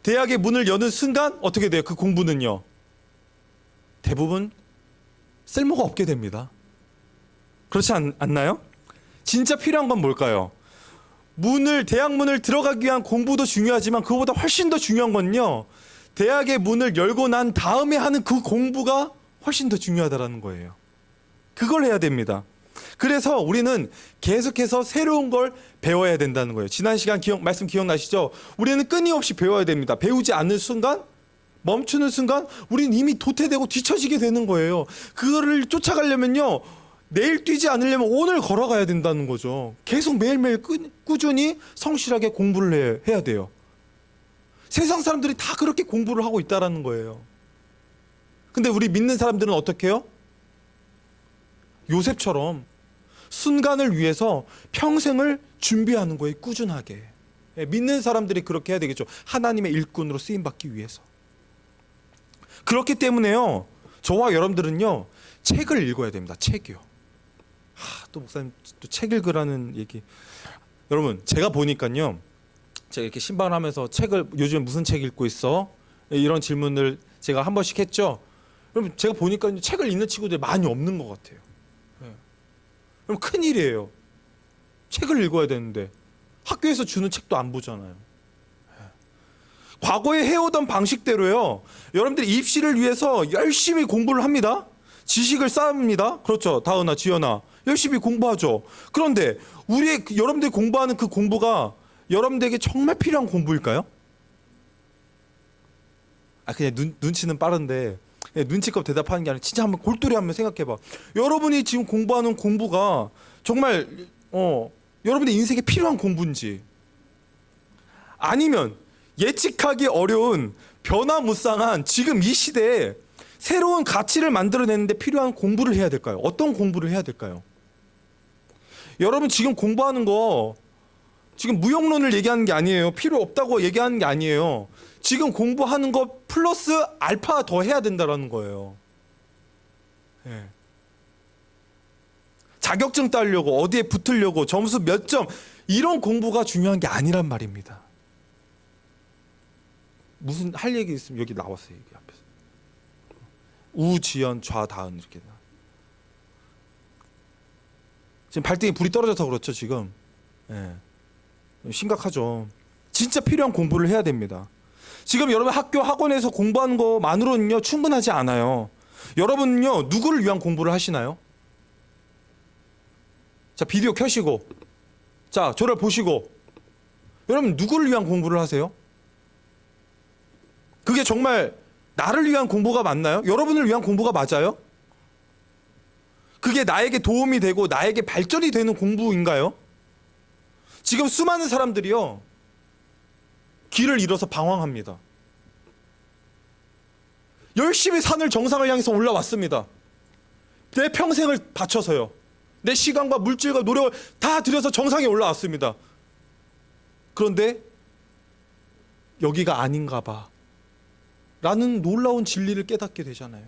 대학의 문을 여는 순간 어떻게 돼요? 그 공부는요, 대부분 쓸모가 없게 됩니다. 그렇지 않나요? 진짜 필요한 건 뭘까요? 대학 문을 들어가기 위한 공부도 중요하지만 그거보다 훨씬 더 중요한 건요, 대학의 문을 열고 난 다음에 하는 그 공부가 훨씬 더 중요하다는 거예요. 그걸 해야 됩니다. 그래서 우리는 계속해서 새로운 걸 배워야 된다는 거예요. 지난 시간 말씀 기억나시죠? 우리는 끊임없이 배워야 됩니다. 배우지 않는 순간, 멈추는 순간 우리는 이미 도태되고 뒤처지게 되는 거예요. 그거를 쫓아가려면요, 내일 뛰지 않으려면 오늘 걸어가야 된다는 거죠. 계속 매일매일 꾸준히 성실하게 공부를 해야 돼요. 세상 사람들이 다 그렇게 공부를 하고 있다는 거예요. 근데 우리 믿는 사람들은 어떻게 해요? 요셉처럼 순간을 위해서 평생을 준비하는 거예요. 꾸준하게. 믿는 사람들이 그렇게 해야 되겠죠. 하나님의 일꾼으로 쓰임받기 위해서. 그렇기 때문에요, 저와 여러분들은요, 책을 읽어야 됩니다. 책이요. 또 목사님 또 책 읽으라는 얘기. 여러분, 제가 보니까요, 제가 이렇게 신방을 하면서 요즘에 무슨 책 읽고 있어? 이런 질문을 제가 한 번씩 했죠. 여러분, 제가 보니까 책을 읽는 친구들이 많이 없는 것 같아요. 그럼 큰일이에요. 책을 읽어야 되는데 학교에서 주는 책도 안 보잖아요. 과거에 해오던 방식대로요, 여러분들이 입시를 위해서 열심히 공부를 합니다. 지식을 쌓습니다. 그렇죠, 다은아, 지연아, 열심히 공부하죠. 그런데 여러분들이 공부하는 그 공부가 여러분들에게 정말 필요한 공부일까요? 그냥 눈치는 빠른데, 눈치껏 대답하는 게 아니라 진짜 한번 골똘히 한번 생각해봐. 여러분이 지금 공부하는 공부가 정말 여러분의 인생에 필요한 공부인지, 아니면 예측하기 어려운 변화무쌍한 지금 이 시대에 새로운 가치를 만들어내는데 필요한 공부를 해야 될까요? 어떤 공부를 해야 될까요? 여러분, 지금 공부하는 거 지금 무용론을 얘기하는 게 아니에요. 필요 없다고 얘기하는 게 아니에요. 지금 공부하는 거 플러스 알파 더 해야 된다는 거예요. 자격증 따려고, 어디에 붙으려고, 점수 몇 점, 이런 공부가 중요한 게 아니란 말입니다. 무슨 할 얘기 있으면 여기 나왔어요. 여기 앞에서 우지연 좌다은 이렇게. 지금 발등에 불이 떨어져서 그렇죠 지금. 심각하죠. 진짜 필요한 공부를 해야 됩니다. 지금 여러분 학교 학원에서 공부하는 것만으로는요 충분하지 않아요. 여러분은요 누구를 위한 공부를 하시나요? 자, 비디오 켜시고, 자, 저를 보시고, 여러분 누구를 위한 공부를 하세요? 그게 정말 나를 위한 공부가 맞나요? 여러분을 위한 공부가 맞아요? 그게 나에게 도움이 되고 나에게 발전이 되는 공부인가요? 지금 수많은 사람들이요 길을 잃어서 방황합니다. 열심히 산을 정상을 향해서 올라왔습니다. 내 평생을 바쳐서요. 내 시간과 물질과 노력을 다 들여서 정상에 올라왔습니다. 그런데 여기가 아닌가 봐 라는 놀라운 진리를 깨닫게 되잖아요.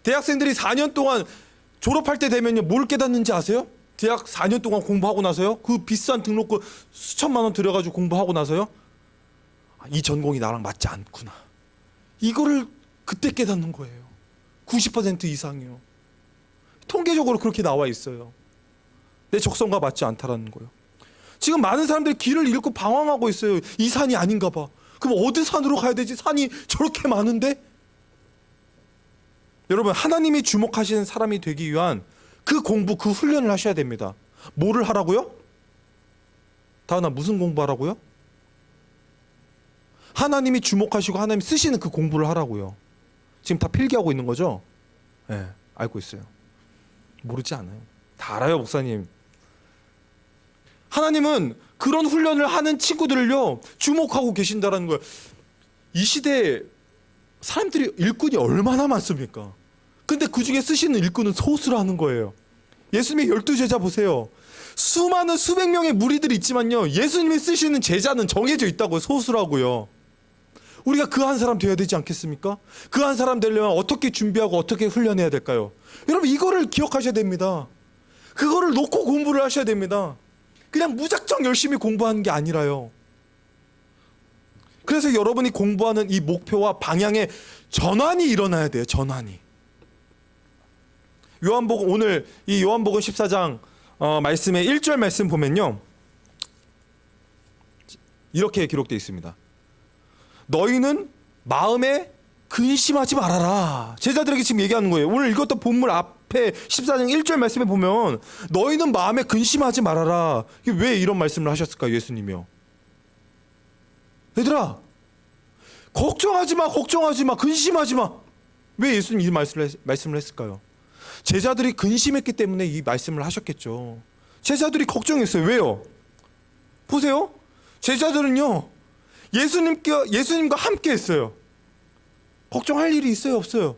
대학생들이 4년 동안 졸업할 때 되면요 뭘 깨닫는지 아세요? 대학 4년 동안 공부하고 나서요, 그 비싼 등록금 수천만 원 들여가지고 공부하고 나서요, 이 전공이 나랑 맞지 않구나, 이거를 그때 깨닫는 거예요. 90% 이상이요. 통계적으로 그렇게 나와 있어요. 내 적성과 맞지 않다라는 거예요. 지금 많은 사람들이 길을 잃고 방황하고 있어요. 이 산이 아닌가 봐. 그럼 어디 산으로 가야 되지? 산이 저렇게 많은데? 여러분, 하나님이 주목하시는 사람이 되기 위한 그 공부, 그 훈련을 하셔야 됩니다. 뭐를 하라고요? 다은아, 무슨 공부하라고요? 하나님이 주목하시고 하나님이 쓰시는 그 공부를 하라고요. 지금 다 필기하고 있는 거죠? 네, 알고 있어요. 모르지 않아요. 다 알아요, 목사님. 하나님은 그런 훈련을 하는 친구들을요 주목하고 계신다라는 거예요. 이 시대에 사람들이 일꾼이 얼마나 많습니까? 근데 그 중에 쓰시는 일꾼은 소수라는 거예요. 예수님의 12제자 보세요. 수많은 수백 명의 무리들이 있지만요 예수님이 쓰시는 제자는 정해져 있다고요. 소수라고요. 우리가 그 한 사람 되어야 되지 않겠습니까? 그 한 사람 되려면 어떻게 준비하고 어떻게 훈련해야 될까요? 여러분, 이거를 기억하셔야 됩니다. 그거를 놓고 공부를 하셔야 됩니다. 그냥 무작정 열심히 공부하는 게 아니라요. 그래서 여러분이 공부하는 이 목표와 방향의 전환이 일어나야 돼요. 전환이. 요한복음, 오늘 이 요한복음 14장 말씀의 1절 말씀 보면요, 이렇게 기록되어 있습니다. 너희는 마음에 근심하지 말아라. 제자들에게 지금 얘기하는 거예요. 오늘 읽었던 본문 앞에 14장 1절 말씀에 보면 너희는 마음에 근심하지 말아라. 이게 왜 이런 말씀을 하셨을까요? 예수님이요. 얘들아, 걱정하지 마, 걱정하지 마, 근심하지 마. 왜 예수님 이 말씀을 했을까요? 제자들이 근심했기 때문에 이 말씀을 하셨겠죠. 제자들이 걱정했어요. 왜요? 보세요. 제자들은요, 예수님과 함께 했어요. 걱정할 일이 있어요, 없어요?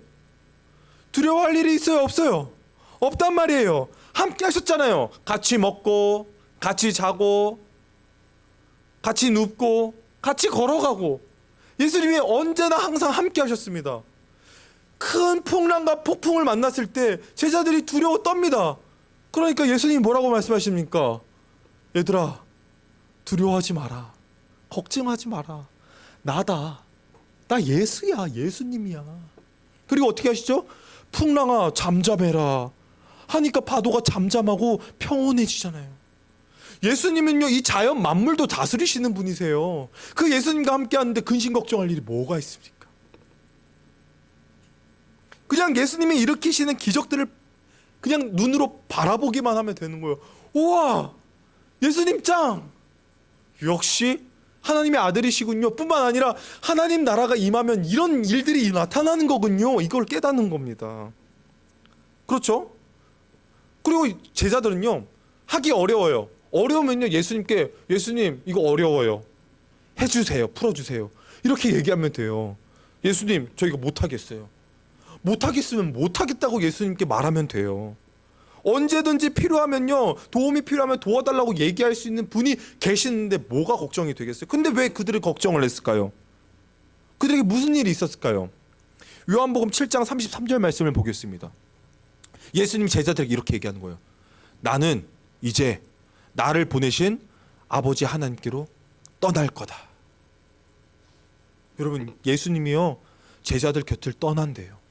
두려워할 일이 있어요, 없어요? 없단 말이에요. 함께 하셨잖아요. 같이 먹고, 같이 자고, 같이 눕고, 같이 걸어가고. 예수님이 언제나 항상 함께 하셨습니다. 큰 풍랑과 폭풍을 만났을 때 제자들이 두려워 떱니다. 그러니까 예수님이 뭐라고 말씀하십니까? 얘들아, 두려워하지 마라. 걱정하지 마라. 나다. 나 예수야. 예수님이야. 그리고 어떻게 하시죠? 풍랑아 잠잠해라 하니까 파도가 잠잠하고 평온해지잖아요. 예수님은요, 이 자연 만물도 다스리시는 분이세요. 그 예수님과 함께 하는데 근심 걱정할 일이 뭐가 있습니까? 그냥 예수님이 일으키시는 기적들을 그냥 눈으로 바라보기만 하면 되는 거예요. 우와, 예수님 짱! 역시 하나님의 아들이시군요. 뿐만 아니라 하나님 나라가 임하면 이런 일들이 나타나는 거군요. 이걸 깨닫는 겁니다. 그렇죠? 그리고 제자들은요, 하기 어려워요. 어려우면요, 예수님 이거 어려워요. 해주세요. 풀어주세요. 이렇게 얘기하면 돼요. 예수님 저 이거 못하겠어요. 못하겠으면 못하겠다고 예수님께 말하면 돼요. 언제든지 필요하면요, 도움이 필요하면 도와달라고 얘기할 수 있는 분이 계시는데 뭐가 걱정이 되겠어요? 근데 왜 그들이 걱정을 했을까요? 그들에게 무슨 일이 있었을까요? 요한복음 7장 33절 말씀을 보겠습니다. 예수님 제자들에게 이렇게 얘기하는 거예요. 나는 이제 나를 보내신 아버지 하나님께로 떠날 거다. 여러분, 예수님이요, 제자들 곁을 떠난대요.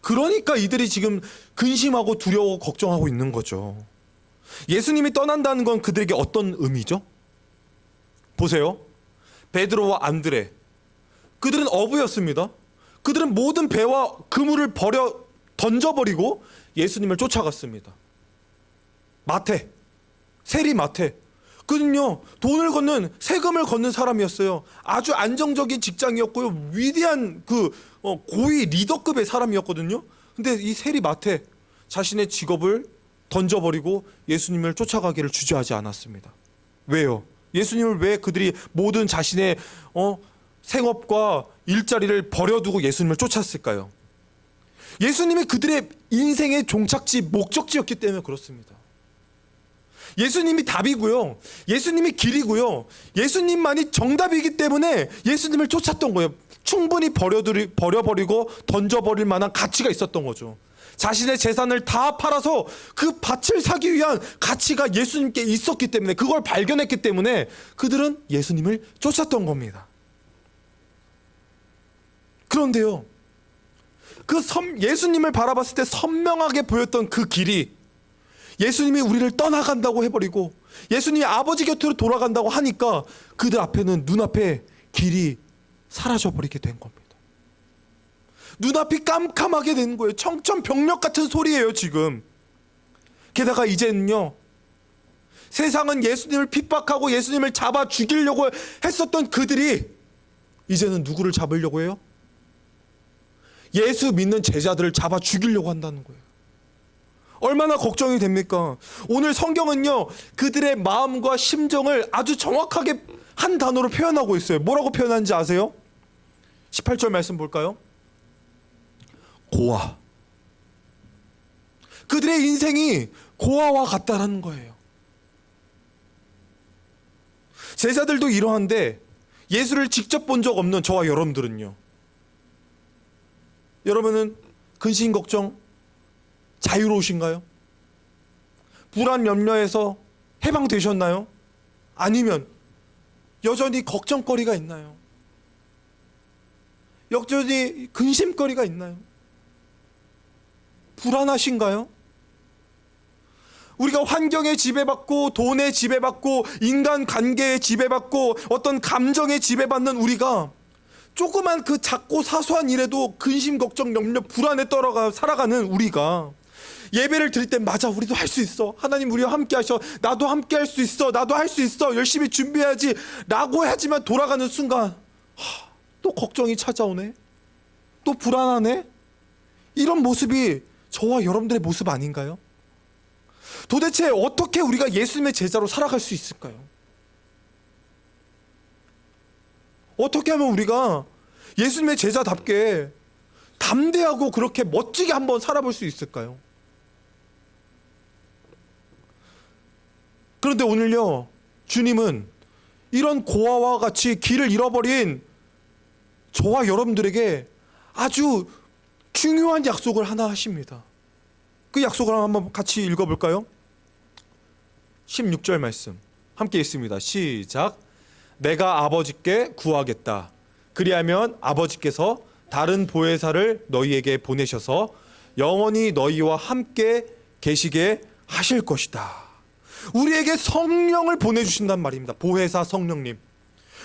그러니까 이들이 지금 근심하고 두려워 걱정하고 있는 거죠. 예수님이 떠난다는 건 그들에게 어떤 의미죠? 보세요. 베드로와 안드레, 그들은 어부였습니다. 그들은 모든 배와 그물을 던져버리고 예수님을 쫓아갔습니다. 마태, 세리 마태, 그는요, 돈을 걷는, 세금을 걷는 사람이었어요. 아주 안정적인 직장이었고요, 위대한 고위 리더급의 사람이었거든요. 근데 이 세리 마태, 자신의 직업을 던져버리고 예수님을 쫓아가기를 주저하지 않았습니다. 왜요? 예수님을 왜 그들이 모든 자신의 생업과 일자리를 버려두고 예수님을 쫓았을까요? 예수님이 그들의 인생의 종착지, 목적지였기 때문에 그렇습니다. 예수님이 답이고요, 예수님이 길이고요, 예수님만이 정답이기 때문에 예수님을 쫓았던 거예요. 충분히 버려버리고 던져버릴 만한 가치가 있었던 거죠. 자신의 재산을 다 팔아서 그 밭을 사기 위한 가치가 예수님께 있었기 때문에, 그걸 발견했기 때문에 그들은 예수님을 쫓았던 겁니다. 그런데요, 예수님을 바라봤을 때 선명하게 보였던 그 길이, 예수님이 우리를 떠나간다고 해버리고 예수님이 아버지 곁으로 돌아간다고 하니까 그들 앞에는, 눈앞에 길이 사라져버리게 된 겁니다. 눈앞이 깜깜하게 된 거예요. 청천벽력 같은 소리예요 지금. 게다가 이제는요, 세상은 예수님을 핍박하고 예수님을 잡아 죽이려고 했었던 그들이 이제는 누구를 잡으려고 해요? 예수 믿는 제자들을 잡아 죽이려고 한다는 거예요. 얼마나 걱정이 됩니까? 오늘 성경은요, 그들의 마음과 심정을 아주 정확하게 한 단어로 표현하고 있어요. 뭐라고 표현하는지 아세요? 18절 말씀 볼까요? 고아. 그들의 인생이 고아와 같다라는 거예요. 제자들도 이러한데 예수를 직접 본 적 없는 저와 여러분들은요, 여러분은 근심 걱정 자유로우신가요? 불안 염려에서 해방되셨나요? 아니면 여전히 걱정거리가 있나요? 여전히 근심거리가 있나요? 불안하신가요? 우리가 환경에 지배받고 돈에 지배받고 인간관계에 지배받고 어떤 감정에 지배받는 우리가 조그만 그 작고 사소한 일에도 근심, 걱정, 염려, 불안에 떨어가 살아가는 우리가 예배를 드릴 때 맞아, 우리도 할 수 있어, 하나님 우리와 함께 하셔, 나도 함께 할 수 있어, 나도 할 수 있어, 열심히 준비해야지 라고 하지만 돌아가는 순간 또 걱정이 찾아오네, 또 불안하네. 이런 모습이 저와 여러분들의 모습 아닌가요? 도대체 어떻게 우리가 예수님의 제자로 살아갈 수 있을까요? 어떻게 하면 우리가 예수님의 제자답게 담대하고 그렇게 멋지게 한번 살아볼 수 있을까요? 그런데 오늘요, 주님은 이런 고아와 같이 길을 잃어버린 저와 여러분들에게 아주 중요한 약속을 하나 하십니다. 그 약속을 한번 같이 읽어볼까요? 16절 말씀 함께 읽습니다. 시작. 내가 아버지께 구하겠다. 그리하면 아버지께서 다른 보혜사를 너희에게 보내셔서 영원히 너희와 함께 계시게 하실 것이다. 우리에게 성령을 보내주신단 말입니다. 보혜사 성령님,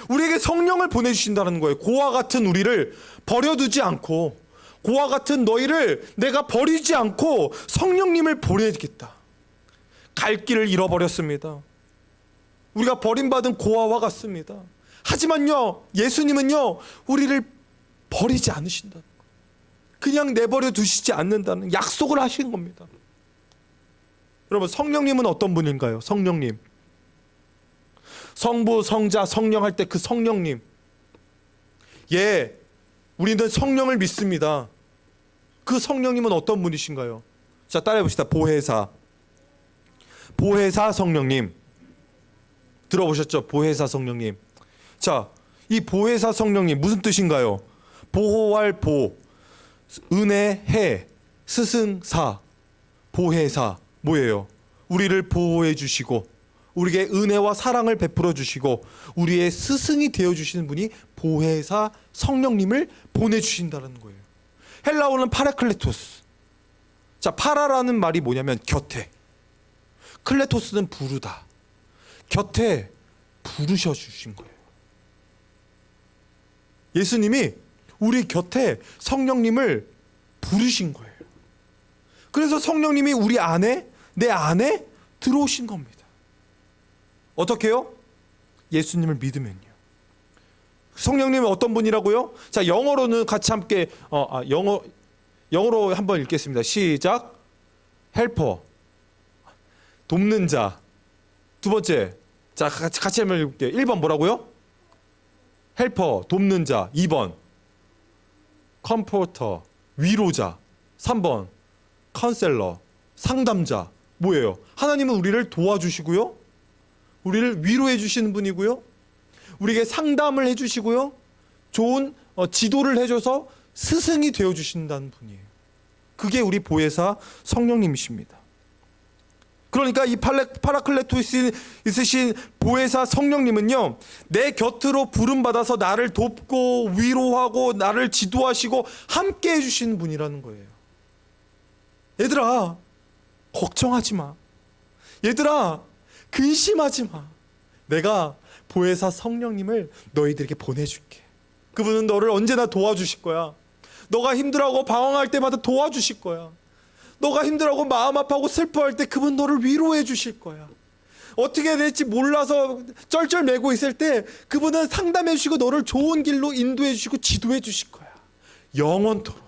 우리에게 성령을 보내주신다는 거예요. 고아 같은 우리를 버려두지 않고, 고아 같은 너희를 내가 버리지 않고 성령님을 보내겠다. 갈 길을 잃어버렸습니다. 우리가 버림받은 고아와 같습니다. 하지만요, 예수님은요, 우리를 버리지 않으신다는 거예요. 그냥 내버려 두시지 않는다는 약속을 하신 겁니다. 여러분, 성령님은 어떤 분인가요? 성령님, 성부, 성자, 성령 할 때 그 성령님, 예, 우리는 성령을 믿습니다. 그 성령님은 어떤 분이신가요? 자, 따라해 봅시다. 보혜사, 보혜사 성령님. 들어보셨죠? 보혜사 성령님. 자, 이 보혜사 성령님 무슨 뜻인가요? 보호할 보, 은혜, 해, 스승사, 보혜사. 뭐예요? 우리를 보호해 주시고 우리에게 은혜와 사랑을 베풀어 주시고 우리의 스승이 되어 주시는 분이 보혜사 성령님을 보내주신다는 거예요. 헬라어는 파라클레토스. 자, 파라라는 말이 뭐냐면 곁에, 클레토스는 부르다. 곁에 부르셔 주신 거예요. 예수님이 우리 곁에 성령님을 부르신 거예요. 그래서 성령님이 우리 안에, 내 안에 들어오신 겁니다. 어떻게요? 예수님을 믿으면요. 성령님은 어떤 분이라고요? 자, 영어로는 같이 함께 영어로 한번 읽겠습니다. 시작. 헬퍼, 돕는 자. 두 번째, 자, 같이 한번 읽을게요. 1번 뭐라고요? 헬퍼, 돕는 자. 2번 컴포터, 위로자. 3번 카운셀러, 상담자. 뭐예요? 하나님은 우리를 도와주시고요, 우리를 위로해 주시는 분이고요, 우리에게 상담을 해주시고요, 좋은 지도를 해줘서 스승이 되어주신다는 분이에요. 그게 우리 보혜사 성령님이십니다. 그러니까 이 파라클레토스 있으신 보혜사 성령님은요, 내 곁으로 부름받아서 나를 돕고 위로하고 나를 지도하시고 함께 해주시는 분이라는 거예요. 얘들아, 걱정하지 마. 얘들아, 근심하지 마. 내가 보혜사 성령님을 너희들에게 보내줄게. 그분은 너를 언제나 도와주실 거야. 너가 힘들어하고 방황할 때마다 도와주실 거야. 너가 힘들어하고 마음 아파하고 슬퍼할 때 그분 너를 위로해 주실 거야. 어떻게 해야 될지 몰라서 쩔쩔매고 있을 때 그분은 상담해 주시고 너를 좋은 길로 인도해 주시고 지도해 주실 거야. 영원토록.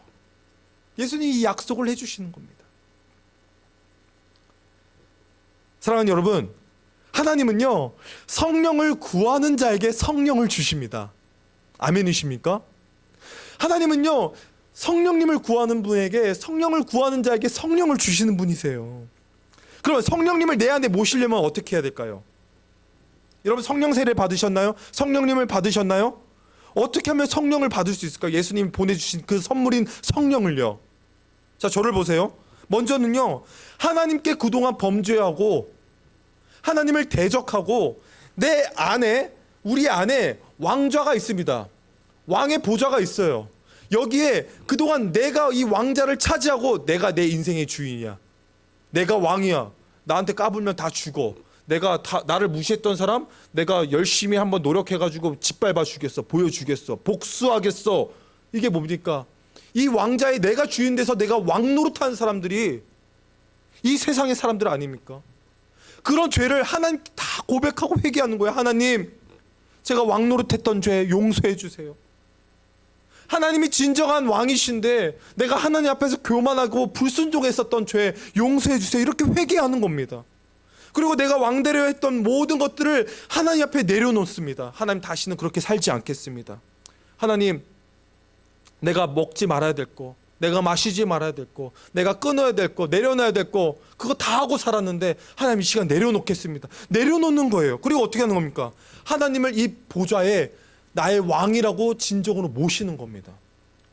예수님이 이 약속을 해 주시는 겁니다. 사랑하는 여러분, 하나님은요, 성령을 구하는 자에게 성령을 주십니다. 아멘이십니까? 하나님은요, 성령님을 구하는 분에게, 성령을 구하는 자에게 성령을 주시는 분이세요. 그러면 성령님을 내 안에 모시려면 어떻게 해야 될까요? 여러분, 성령 세례 받으셨나요? 성령님을 받으셨나요? 어떻게 하면 성령을 받을 수 있을까요? 예수님이 보내주신 그 선물인 성령을요. 자, 저를 보세요. 먼저는요, 하나님께 그동안 범죄하고 하나님을 대적하고 내 안에 우리 안에 왕좌가 있습니다. 왕의 보좌가 있어요. 여기에 그동안 내가 이 왕자를 차지하고 내가 내 인생의 주인이야. 내가 왕이야. 나한테 까불면 다 죽어. 나를 무시했던 사람 내가 열심히 한번 노력해가지고 짓밟아 주겠어. 보여주겠어. 복수하겠어. 이게 뭡니까? 이 왕자에 내가 주인 돼서 내가 왕 노릇하는 사람들이 이 세상의 사람들 아닙니까? 그런 죄를 하나님 다 고백하고 회개하는 거예요. 하나님, 제가 왕 노릇했던 죄 용서해 주세요. 하나님이 진정한 왕이신데 내가 하나님 앞에서 교만하고 불순종했었던 죄 용서해 주세요. 이렇게 회개하는 겁니다. 그리고 내가 왕되려 했던 모든 것들을 하나님 앞에 내려놓습니다. 하나님, 다시는 그렇게 살지 않겠습니다. 하나님, 내가 먹지 말아야 될 거, 내가 마시지 말아야 될 거, 내가 끊어야 될 거, 내려놔야 될 거, 그거 다 하고 살았는데 하나님 이 시간 내려놓겠습니다. 내려놓는 거예요. 그리고 어떻게 하는 겁니까? 하나님을 이 보좌에 나의 왕이라고 진정으로 모시는 겁니다.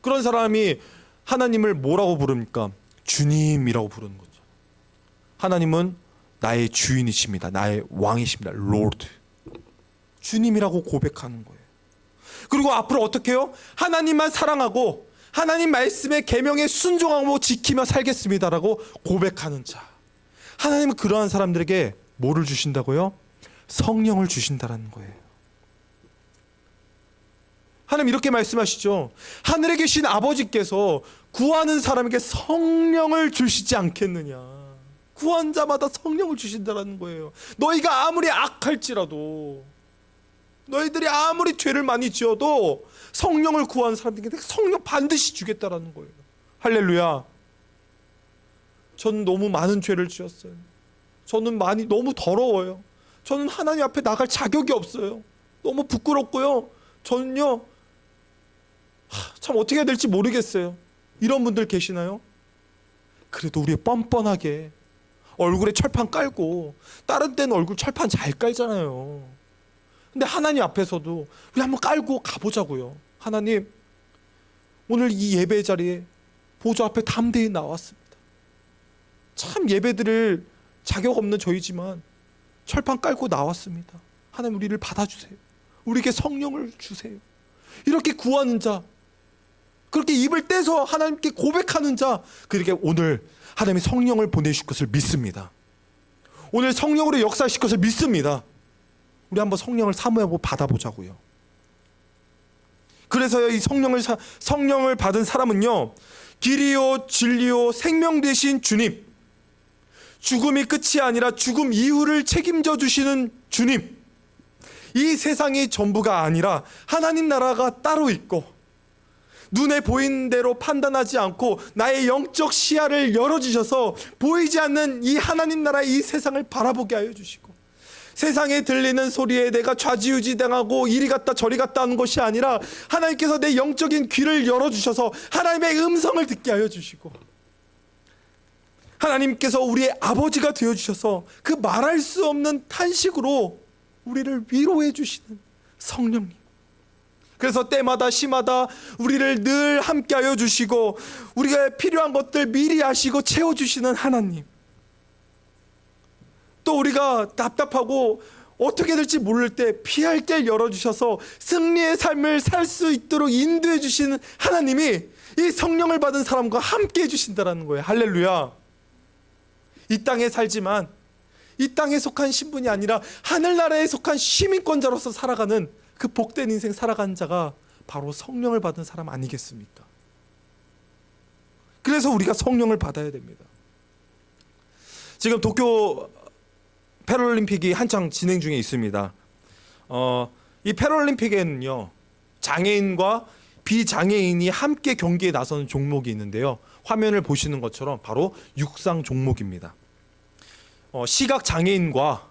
그런 사람이 하나님을 뭐라고 부릅니까? 주님이라고 부르는 거죠. 하나님은 나의 주인이십니다. 나의 왕이십니다. Lord. 주님이라고 고백하는 거예요. 그리고 앞으로 어떻게 해요? 하나님만 사랑하고 하나님 말씀의 계명에 순종하고 지키며 살겠습니다라고 고백하는 자. 하나님은 그러한 사람들에게 뭐를 주신다고요? 성령을 주신다라는 거예요. 하나님 이렇게 말씀하시죠. 하늘에 계신 아버지께서 구하는 사람에게 성령을 주시지 않겠느냐. 구한 자마다 성령을 주신다는 거예요. 너희가 아무리 악할지라도, 너희들이 아무리 죄를 많이 지어도 성령을 구하는 사람들에게 성령 반드시 주겠다라는 거예요. 할렐루야. 저는 너무 많은 죄를 지었어요. 저는 너무 더러워요. 저는 하나님 앞에 나갈 자격이 없어요. 너무 부끄럽고요. 저는요, 참 어떻게 해야 될지 모르겠어요. 이런 분들 계시나요? 그래도 우리 뻔뻔하게 얼굴에 철판 깔고, 다른 때는 얼굴 철판 잘 깔잖아요. 근데 하나님 앞에서도 우리 한번 깔고 가보자고요. 하나님, 오늘 이 예배 자리에 보좌 앞에 담대히 나왔습니다. 참 예배드릴 자격 없는 저희지만 철판 깔고 나왔습니다. 하나님, 우리를 받아주세요. 우리에게 성령을 주세요. 이렇게 구하는 자, 그렇게 입을 떼서 하나님께 고백하는 자, 그렇게 오늘 하나님이 성령을 보내실 것을 믿습니다. 오늘 성령으로 역사하실 것을 믿습니다. 우리 한번 성령을 사모하고 받아보자고요. 그래서요, 이 성령을 받은 사람은요, 길이요 진리요 생명 되신 주님, 죽음이 끝이 아니라 죽음 이후를 책임져 주시는 주님, 이 세상이 전부가 아니라 하나님 나라가 따로 있고, 눈에 보이는 대로 판단하지 않고 나의 영적 시야를 열어주셔서 보이지 않는 이 하나님 나라의 이 세상을 바라보게 하여 주시고, 세상에 들리는 소리에 내가 좌지우지당하고 이리 갔다 저리 갔다 하는 것이 아니라 하나님께서 내 영적인 귀를 열어주셔서 하나님의 음성을 듣게 하여 주시고, 하나님께서 우리의 아버지가 되어주셔서 그 말할 수 없는 탄식으로 우리를 위로해 주시는 성령님, 그래서 때마다 시마다 우리를 늘 함께하여 주시고 우리가 필요한 것들 미리 아시고 채워주시는 하나님, 또 우리가 답답하고 어떻게 될지 모를 때 피할 길을 열어주셔서 승리의 삶을 살 수 있도록 인도해 주시는 하나님이 이 성령을 받은 사람과 함께 해주신다는 거예요. 할렐루야. 이 땅에 살지만 이 땅에 속한 신분이 아니라 하늘나라에 속한 시민권자로서 살아가는 그 복된 인생 살아가는 자가 바로 성령을 받은 사람 아니겠습니까? 그래서 우리가 성령을 받아야 됩니다. 지금 도쿄 패럴림픽이 한창 진행 중에 있습니다. 이 패럴림픽에는요, 장애인과 비장애인이 함께 경기에 나서는 종목이 있는데요, 화면을 보시는 것처럼 바로 육상 종목입니다. 시각 장애인과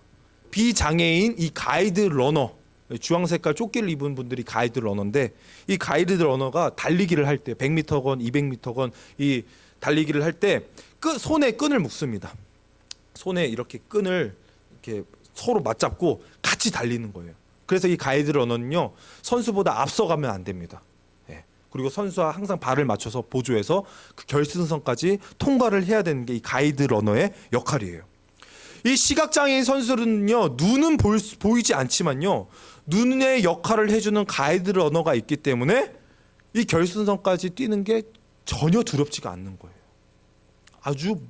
비장애인 이 가이드 러너, 주황색깔 조끼를 입은 분들이 가이드 러너인데, 이 가이드 러너가 달리기를 할 때 100m건 200m건 이 달리기를 할 때 손에 끈을 묶습니다. 손에 이렇게 끈을 이렇게 서로 맞잡고 같이 달리는 거예요. 그래서 이 가이드 러너는요, 선수보다 앞서가면 안 됩니다. 그리고 선수와 항상 발을 맞춰서 보조해서 그 결승선까지 통과를 해야 되는 게 이 가이드 러너의 역할이에요. 이 시각장애인 선수는요, 눈은 보이지 않지만요, 눈의 역할을 해주는 가이드 러너가 있기 때문에 이 결승선까지 뛰는 게 전혀 두렵지가 않는 거예요. 아주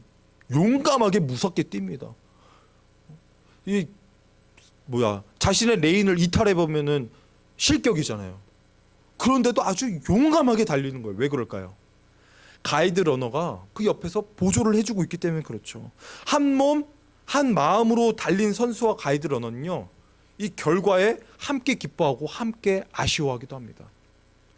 용감하게 무섭게 뜁니다. 자신의 레인을 이탈해 보면은 실격이잖아요. 그런데도 아주 용감하게 달리는 거예요. 왜 그럴까요? 가이드 러너가 그 옆에서 보조를 해주고 있기 때문에 그렇죠. 한 몸, 한 마음으로 달린 선수와 가이드 러너는요, 이 결과에 함께 기뻐하고 함께 아쉬워하기도 합니다.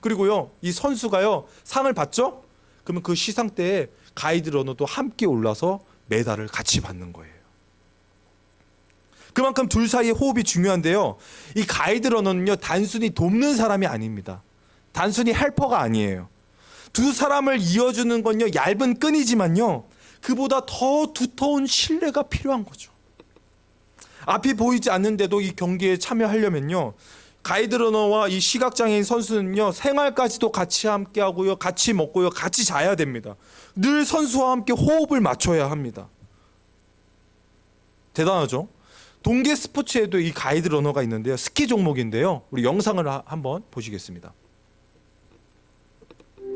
그리고요, 이 선수가요, 상을 받죠? 그러면 그 시상 때에 가이드 러너도 함께 올라서 메달을 같이 받는 거예요. 그만큼 둘 사이의 호흡이 중요한데요, 이 가이드 러너는요, 단순히 돕는 사람이 아닙니다. 단순히 헬퍼가 아니에요. 두 사람을 이어주는 건요, 얇은 끈이지만요, 그보다 더 두터운 신뢰가 필요한 거죠. 앞이 보이지 않는데도 이 경기에 참여하려면요, 가이드 러너와 이 시각장애인 선수는요, 생활까지도 같이 함께 하고요, 같이 먹고요, 같이 자야 됩니다. 늘 선수와 함께 호흡을 맞춰야 합니다. 대단하죠? 동계 스포츠에도 이 가이드 러너가 있는데요, 스키 종목인데요, 우리 영상을 한번 보시겠습니다.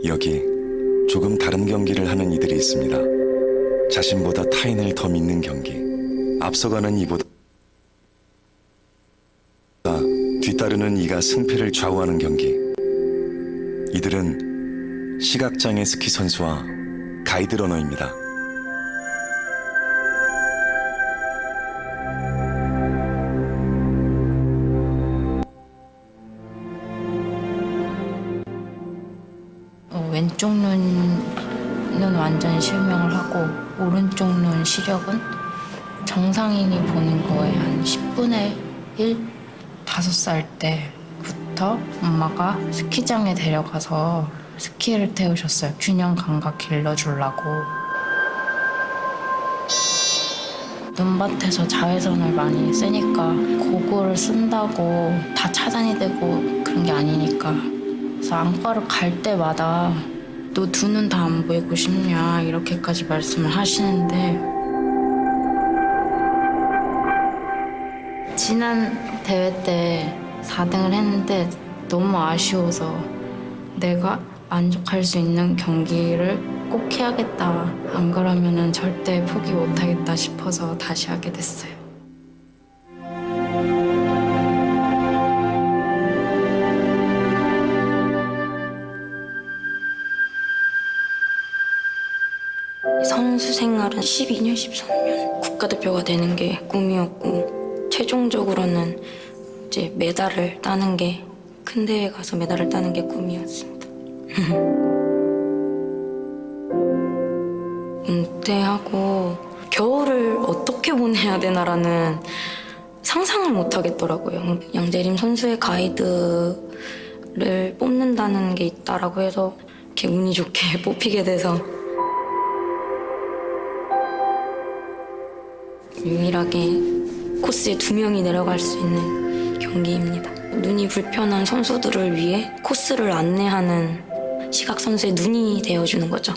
여기 조금 다른 경기를 하는 이들이 있습니다. 자신보다 타인을 더 믿는 경기, 앞서가는 이보다 뒤따르는 이가 승패를 좌우하는 경기. 이들은 시각장애 스키 선수와 가이드 러너입니다. 왼쪽 눈은 완전 실명을 하고 오른쪽 눈 시력은 정상인이 보는 거에 한 10분의 1? 5살 때부터 엄마가 스키장에 데려가서 스키를 태우셨어요. 균형 감각 길러주려고. 눈밭에서 자외선을 많이 쐬니까 고글을 쓴다고 다 차단이 되고 그런 게 아니니까. 그래서 안과를 갈 때마다 너 두 눈 다 안 보이고 싶냐 이렇게까지 말씀을 하시는데, 지난 대회 때 4등을 했는데 너무 아쉬워서 내가 만족할 수 있는 경기를 꼭 해야겠다, 안 그러면은 절대 포기 못하겠다 싶어서 다시 하게 됐어요. 선수 생활은 12년, 13년 국가대표가 되는 게 꿈이었고, 최종적으로는 이제 메달을 따는 게, 큰 대회 가서 메달을 따는 게 꿈이었습니다. 은퇴하고 겨울을 어떻게 보내야 되나라는 상상을 못 하겠더라고요. 양재림 선수의 가이드를 뽑는다는 게 있다라고 해서 이렇게 운이 좋게 뽑히게 돼서 유일하게 코스에 2명이 내려갈 수 있는 경기입니다. 눈이 불편한 선수들을 위해 코스를 안내하는 시각 선수의 눈이 되어주는 거죠.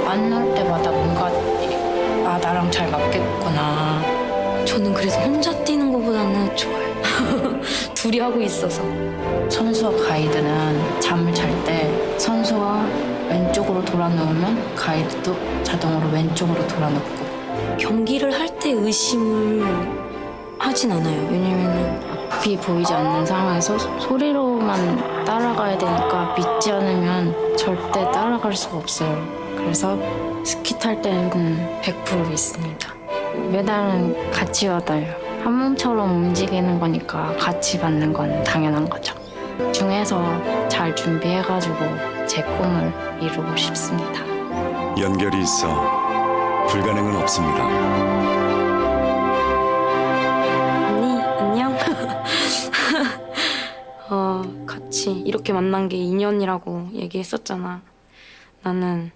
만날 때마다 뭔가 나랑 잘 맞겠구나. 저는 그래서 혼자 뛰는 것보다는 좋아요. 둘이 하고 있어서. 선수와 가이드는 잠을 잘 때 선수와 왼쪽으로 돌아 누우면 가이드도 자동으로 왼쪽으로 돌아 눕고. 경기를 할 때 의심을 하진 않아요. 왜냐면 앞이 보이지 않는 상황에서 소리로만 따라가야 되니까 믿지 않으면 절대 따라갈 수가 없어요. 그래서 스키 탈 때는 100% 믿습니다. 메달은 같이 받아요. 한 몸처럼 움직이는 거니까 같이 받는 건 당연한 거죠. 중에서 잘 준비해가지고 제 꿈을 이루고 싶습니다. 연결이 있어 불가능은 없습니다. 언니, 안녕? 같이 이렇게 만난 게 인연이라고 얘기했었잖아. 나는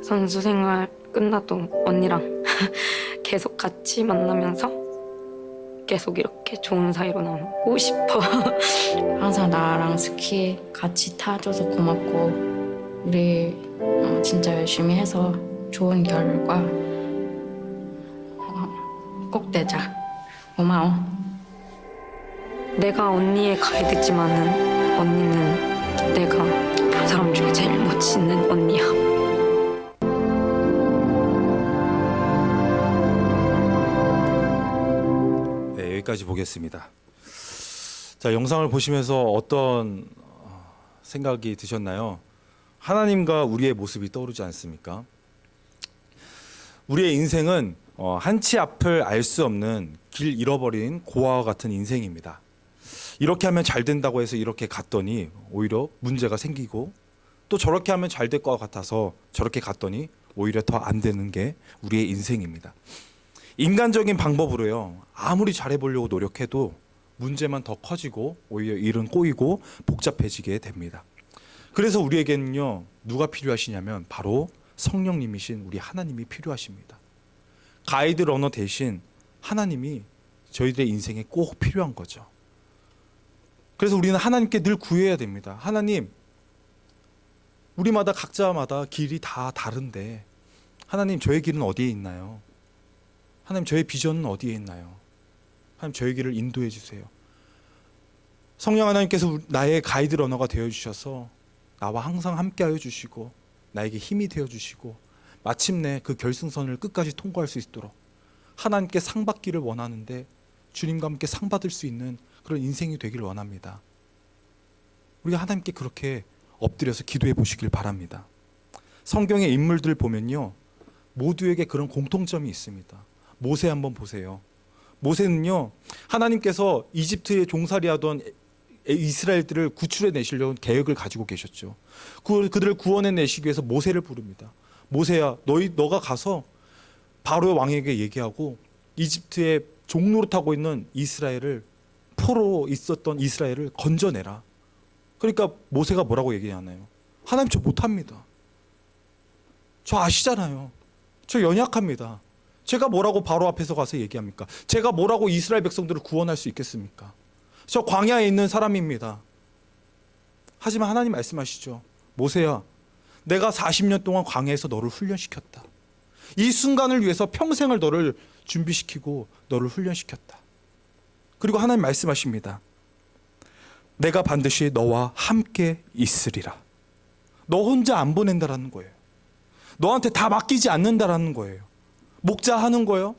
선수 생활 끝나도 언니랑 계속 같이 만나면서 계속 이렇게 좋은 사이로 남고 싶어. 항상 나랑 스키 같이 타줘서 고맙고 우리 진짜 열심히 해서 좋은 결과 꼭 내자. 고마워. 내가 언니의 가이드지만은 언니는 내가 본 사람 중에 제일 멋있는 언니야. 네, 여기까지 보겠습니다. 자, 영상을 보시면서 어떤 생각이 드셨나요? 하나님과 우리의 모습이 떠오르지 않습니까? 우리의 인생은 한치 앞을 알 수 없는 길 잃어버린 고아와 같은 인생입니다. 이렇게 하면 잘 된다고 해서 이렇게 갔더니 오히려 문제가 생기고, 또 저렇게 하면 잘 될 것 같아서 저렇게 갔더니 오히려 더 안 되는 게 우리의 인생입니다. 인간적인 방법으로요, 아무리 잘해보려고 노력해도 문제만 더 커지고 오히려 일은 꼬이고 복잡해지게 됩니다. 그래서 우리에게는요, 누가 필요하시냐면 바로 성령님이신 우리 하나님이 필요하십니다. 가이드 러너 대신 하나님이 저희들의 인생에 꼭 필요한 거죠. 그래서 우리는 하나님께 늘 구해야 됩니다. 하나님, 우리마다 각자마다 길이 다 다른데 하나님, 저의 길은 어디에 있나요? 하나님, 저의 비전은 어디에 있나요? 하나님, 저의 길을 인도해 주세요. 성령 하나님께서 나의 가이드 러너가 되어 주셔서 나와 항상 함께하여 주시고 나에게 힘이 되어 주시고 마침내 그 결승선을 끝까지 통과할 수 있도록 하나님께 상 받기를 원하는데 주님과 함께 상 받을 수 있는 그런 인생이 되기를 원합니다. 우리가 하나님께 그렇게 엎드려서 기도해 보시길 바랍니다. 성경의 인물들 보면요, 모두에게 그런 공통점이 있습니다. 모세 한번 보세요. 모세는요, 하나님께서 이집트에 종살이하던 이스라엘들을 구출해 내시려는 계획을 가지고 계셨죠. 그들을 구원해 내시기 위해서 모세를 부릅니다. 모세야, 너가 가서 바로 왕에게 얘기하고 이집트에 종노릇하고 있는 이스라엘을, 포로 있었던 이스라엘을 건져내라. 그러니까 모세가 뭐라고 얘기하나요? 하나님, 저 못합니다. 저 아시잖아요. 저 연약합니다. 제가 뭐라고 바로 앞에서 가서 얘기합니까? 제가 뭐라고 이스라엘 백성들을 구원할 수 있겠습니까? 저 광야에 있는 사람입니다. 하지만 하나님 말씀하시죠. 모세야, 내가 40년 동안 광야에서 너를 훈련시켰다. 이 순간을 위해서 평생을 너를 준비시키고 너를 훈련시켰다. 그리고 하나님 말씀하십니다. 내가 반드시 너와 함께 있으리라. 너 혼자 안 보낸다라는 거예요. 너한테 다 맡기지 않는다라는 거예요. 목자하는 거예요.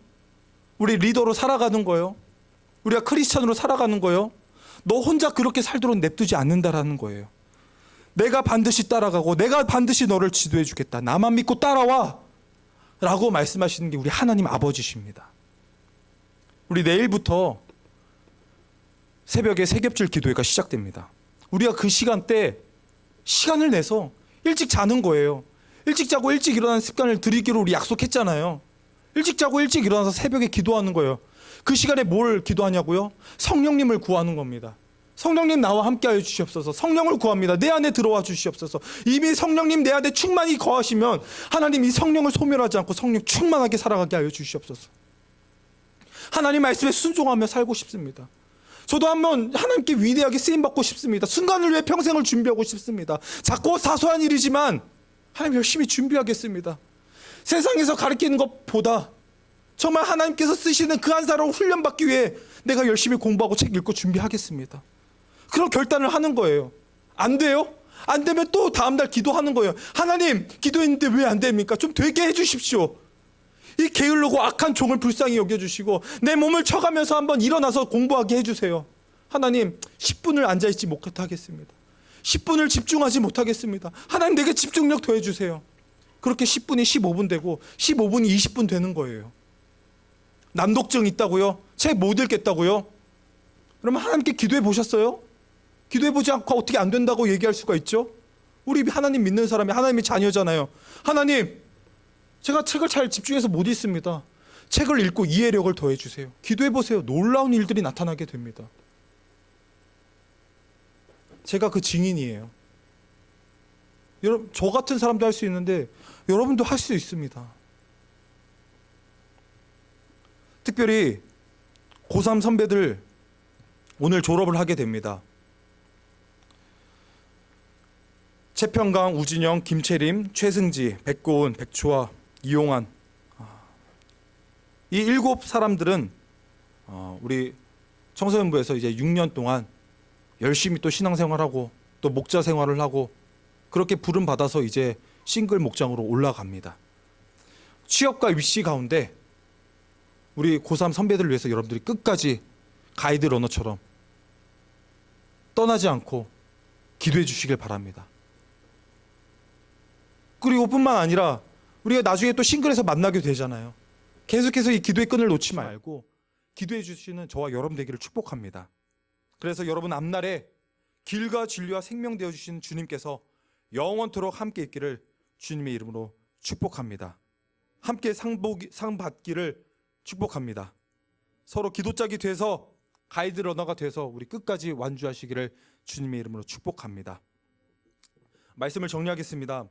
우리 리더로 살아가는 거예요. 우리가 크리스찬으로 살아가는 거예요. 너 혼자 그렇게 살도록 냅두지 않는다라는 거예요. 내가 반드시 따라가고 내가 반드시 너를 지도해 주겠다. 나만 믿고 따라와 라고 말씀하시는 게 우리 하나님 아버지십니다. 우리 내일부터 새벽에 새겹질 기도회가 시작됩니다. 우리가 그 시간대 시간을 내서 일찍 자는 거예요. 일찍 자고 일찍 일어나는 습관을 들이기로 우리 약속했잖아요. 일찍 자고 일찍 일어나서 새벽에 기도하는 거예요. 그 시간에 뭘 기도하냐고요? 성령님을 구하는 겁니다. 성령님, 나와 함께하여 주시옵소서. 성령을 구합니다. 내 안에 들어와 주시옵소서. 이미 성령님 내 안에 충만히 거하시면 하나님 이 성령을 소멸하지 않고 성령 충만하게 살아가게 하여 주시옵소서. 하나님 말씀에 순종하며 살고 싶습니다. 저도 한번 하나님께 위대하게 쓰임받고 싶습니다. 순간을 위해 평생을 준비하고 싶습니다. 작고 사소한 일이지만 하나님 열심히 준비하겠습니다. 세상에서 가르치는 것보다 정말 하나님께서 쓰시는 그 한 사람을 훈련받기 위해 내가 열심히 공부하고 책 읽고 준비하겠습니다. 그런 결단을 하는 거예요. 안 돼요? 안 되면 또 다음날 기도하는 거예요. 하나님, 기도했는데 왜 안 됩니까? 좀 되게 해주십시오. 이 게을르고 악한 종을 불쌍히 여겨주시고 내 몸을 쳐가면서 한번 일어나서 공부하게 해주세요. 하나님, 10분을 앉아있지 못하겠습니다. 10분을 집중하지 못하겠습니다. 하나님, 내게 집중력 더해주세요. 그렇게 10분이 15분 되고 15분이 20분 되는 거예요. 난독증 있다고요? 책 못 읽겠다고요? 그러면 하나님께 기도해 보셨어요? 기도해 보지 않고 어떻게 안 된다고 얘기할 수가 있죠? 우리 하나님 믿는 사람이 하나님의 자녀잖아요. 하나님, 제가 책을 잘 집중해서 못 읽습니다. 책을 읽고 이해력을 더해 주세요. 기도해 보세요. 놀라운 일들이 나타나게 됩니다. 제가 그 증인이에요. 여러분, 저 같은 사람도 할 수 있는데 여러분도 할 수 있습니다. 특별히 고3 선배들 오늘 졸업을 하게 됩니다. 최평강, 우진영, 김채림, 최승지, 백고은, 백초아, 이용환, 이 7사람들은 우리 청소년부에서 이제 6년 동안 열심히 또 신앙생활하고 또 목자 생활을 하고 그렇게 부름 받아서 이제 싱글 목장으로 올라갑니다. 취업과 입시 가운데 우리 고3 선배들을 위해서 여러분들이 끝까지 가이드 러너처럼 떠나지 않고 기도해 주시길 바랍니다. 그리고 뿐만 아니라 우리가 나중에 또 싱글에서 만나게 되잖아요. 계속해서 이 기도의 끈을 놓지 말고 기도해 주시는 저와 여러분 되기를 축복합니다. 그래서 여러분 앞날에 길과 진리와 생명 되어 주신 주님께서 영원토록 함께 있기를 주님의 이름으로 축복합니다. 함께 상 받기를 축복합니다. 서로 기도짝이 돼서 가이드 러너가 돼서 우리 끝까지 완주하시기를 주님의 이름으로 축복합니다. 말씀을 정리하겠습니다.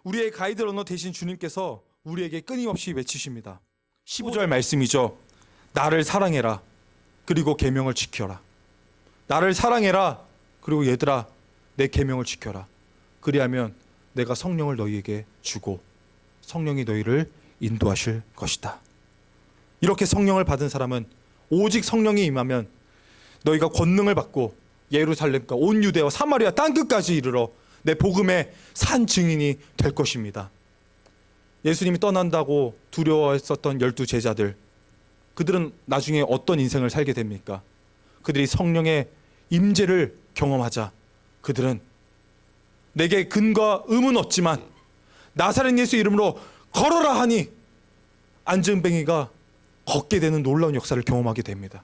우리의 가이드 러너 되신 주님께서 우리에게 끊임없이 외치십니다. 15절 말씀이죠. 나를 사랑해라. 그리고 계명을 지켜라. 나를 사랑해라. 그리고 얘들아 내 계명을 지켜라. 그리하면 내가 성령을 너희에게 주고 성령이 너희를 인도하실 것이다. 이렇게 성령을 받은 사람은 오직 성령이 임하면 너희가 권능을 받고 예루살렘과 온 유대와 사마리아 땅끝까지 이르러 내 복음의 산 증인이 될 것입니다. 예수님이 떠난다고 두려워했었던 12 제자들, 그들은 나중에 어떤 인생을 살게 됩니까? 그들이 성령의 임재를 경험하자 그들은 내게 근과 음은 없지만 나사렛 예수 이름으로 걸어라 하니 안증뱅이가 걷게 되는 놀라운 역사를 경험하게 됩니다.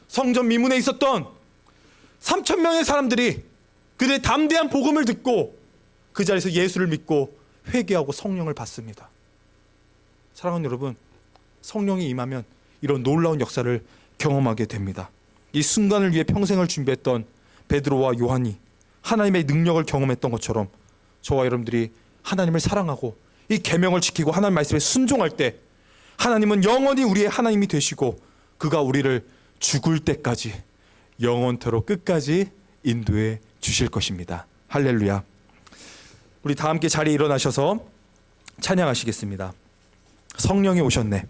성전 미문에 있었던 3,000명의 사람들이 그들의 담대한 복음을 듣고 그 자리에서 예수를 믿고 회개하고 성령을 받습니다. 사랑하는 여러분, 성령이 임하면 이런 놀라운 역사를 경험하게 됩니다. 이 순간을 위해 평생을 준비했던 베드로와 요한이 하나님의 능력을 경험했던 것처럼 저와 여러분들이 하나님을 사랑하고 이 계명을 지키고 하나님 말씀에 순종할 때 하나님은 영원히 우리의 하나님이 되시고 그가 우리를 죽을 때까지 영원토록 끝까지 인도해 주실 것입니다. 할렐루야. 우리 다 함께 자리에 일어나셔서 찬양하시겠습니다. 성령이 오셨네.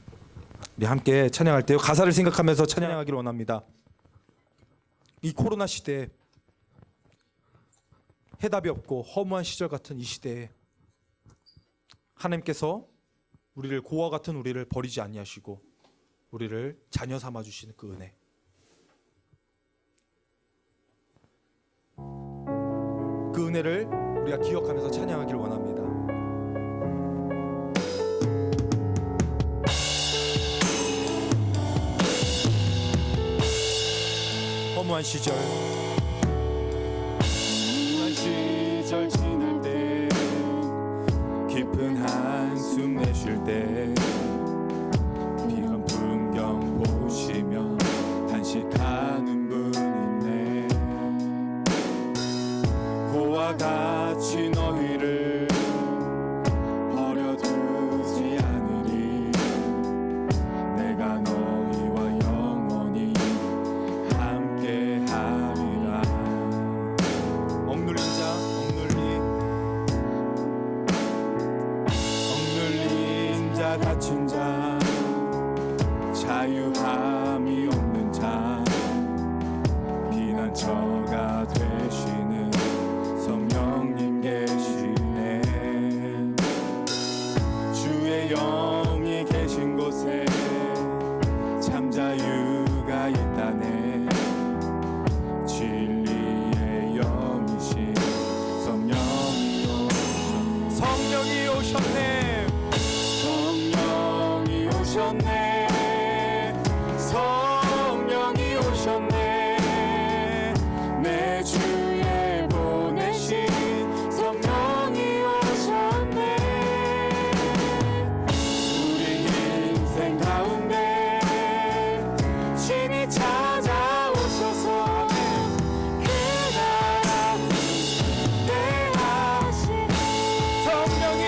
우리 함께 찬양할 때요 가사를 생각하면서 찬양하기를 원합니다. 이 코로나 시대에 해답이 없고 허무한 시절 같은 이 시대에 하나님께서 우리를 고와 같은 우리를 버리지 아니하시고 우리를 자녀 삼아 주시는 그 은혜, 그 은혜를 우리가 기억하면서 찬양하기를 원합니다. 허무한 시절 지날 때 깊은 한숨 내쉴 때 비런 풍경 보시며 단식하는 분 있네. 고와 같이 너희를 버려두지 않으리. 내가 너희와 영원히 함께하리라. 억눌린 자 다친 자 자유함이 없는 자 피난처가 되시는 성령님 계시네. 주의 영이 계신 곳에 참 자유가 있다네. 진리의 영이신 성령이 오셨네. 성령이 오셨네. 내 주에 보내신 성령이 오셨네. 우리 인생 가운데 친히 찾아오셔서 그 나라 대하시네. 성령이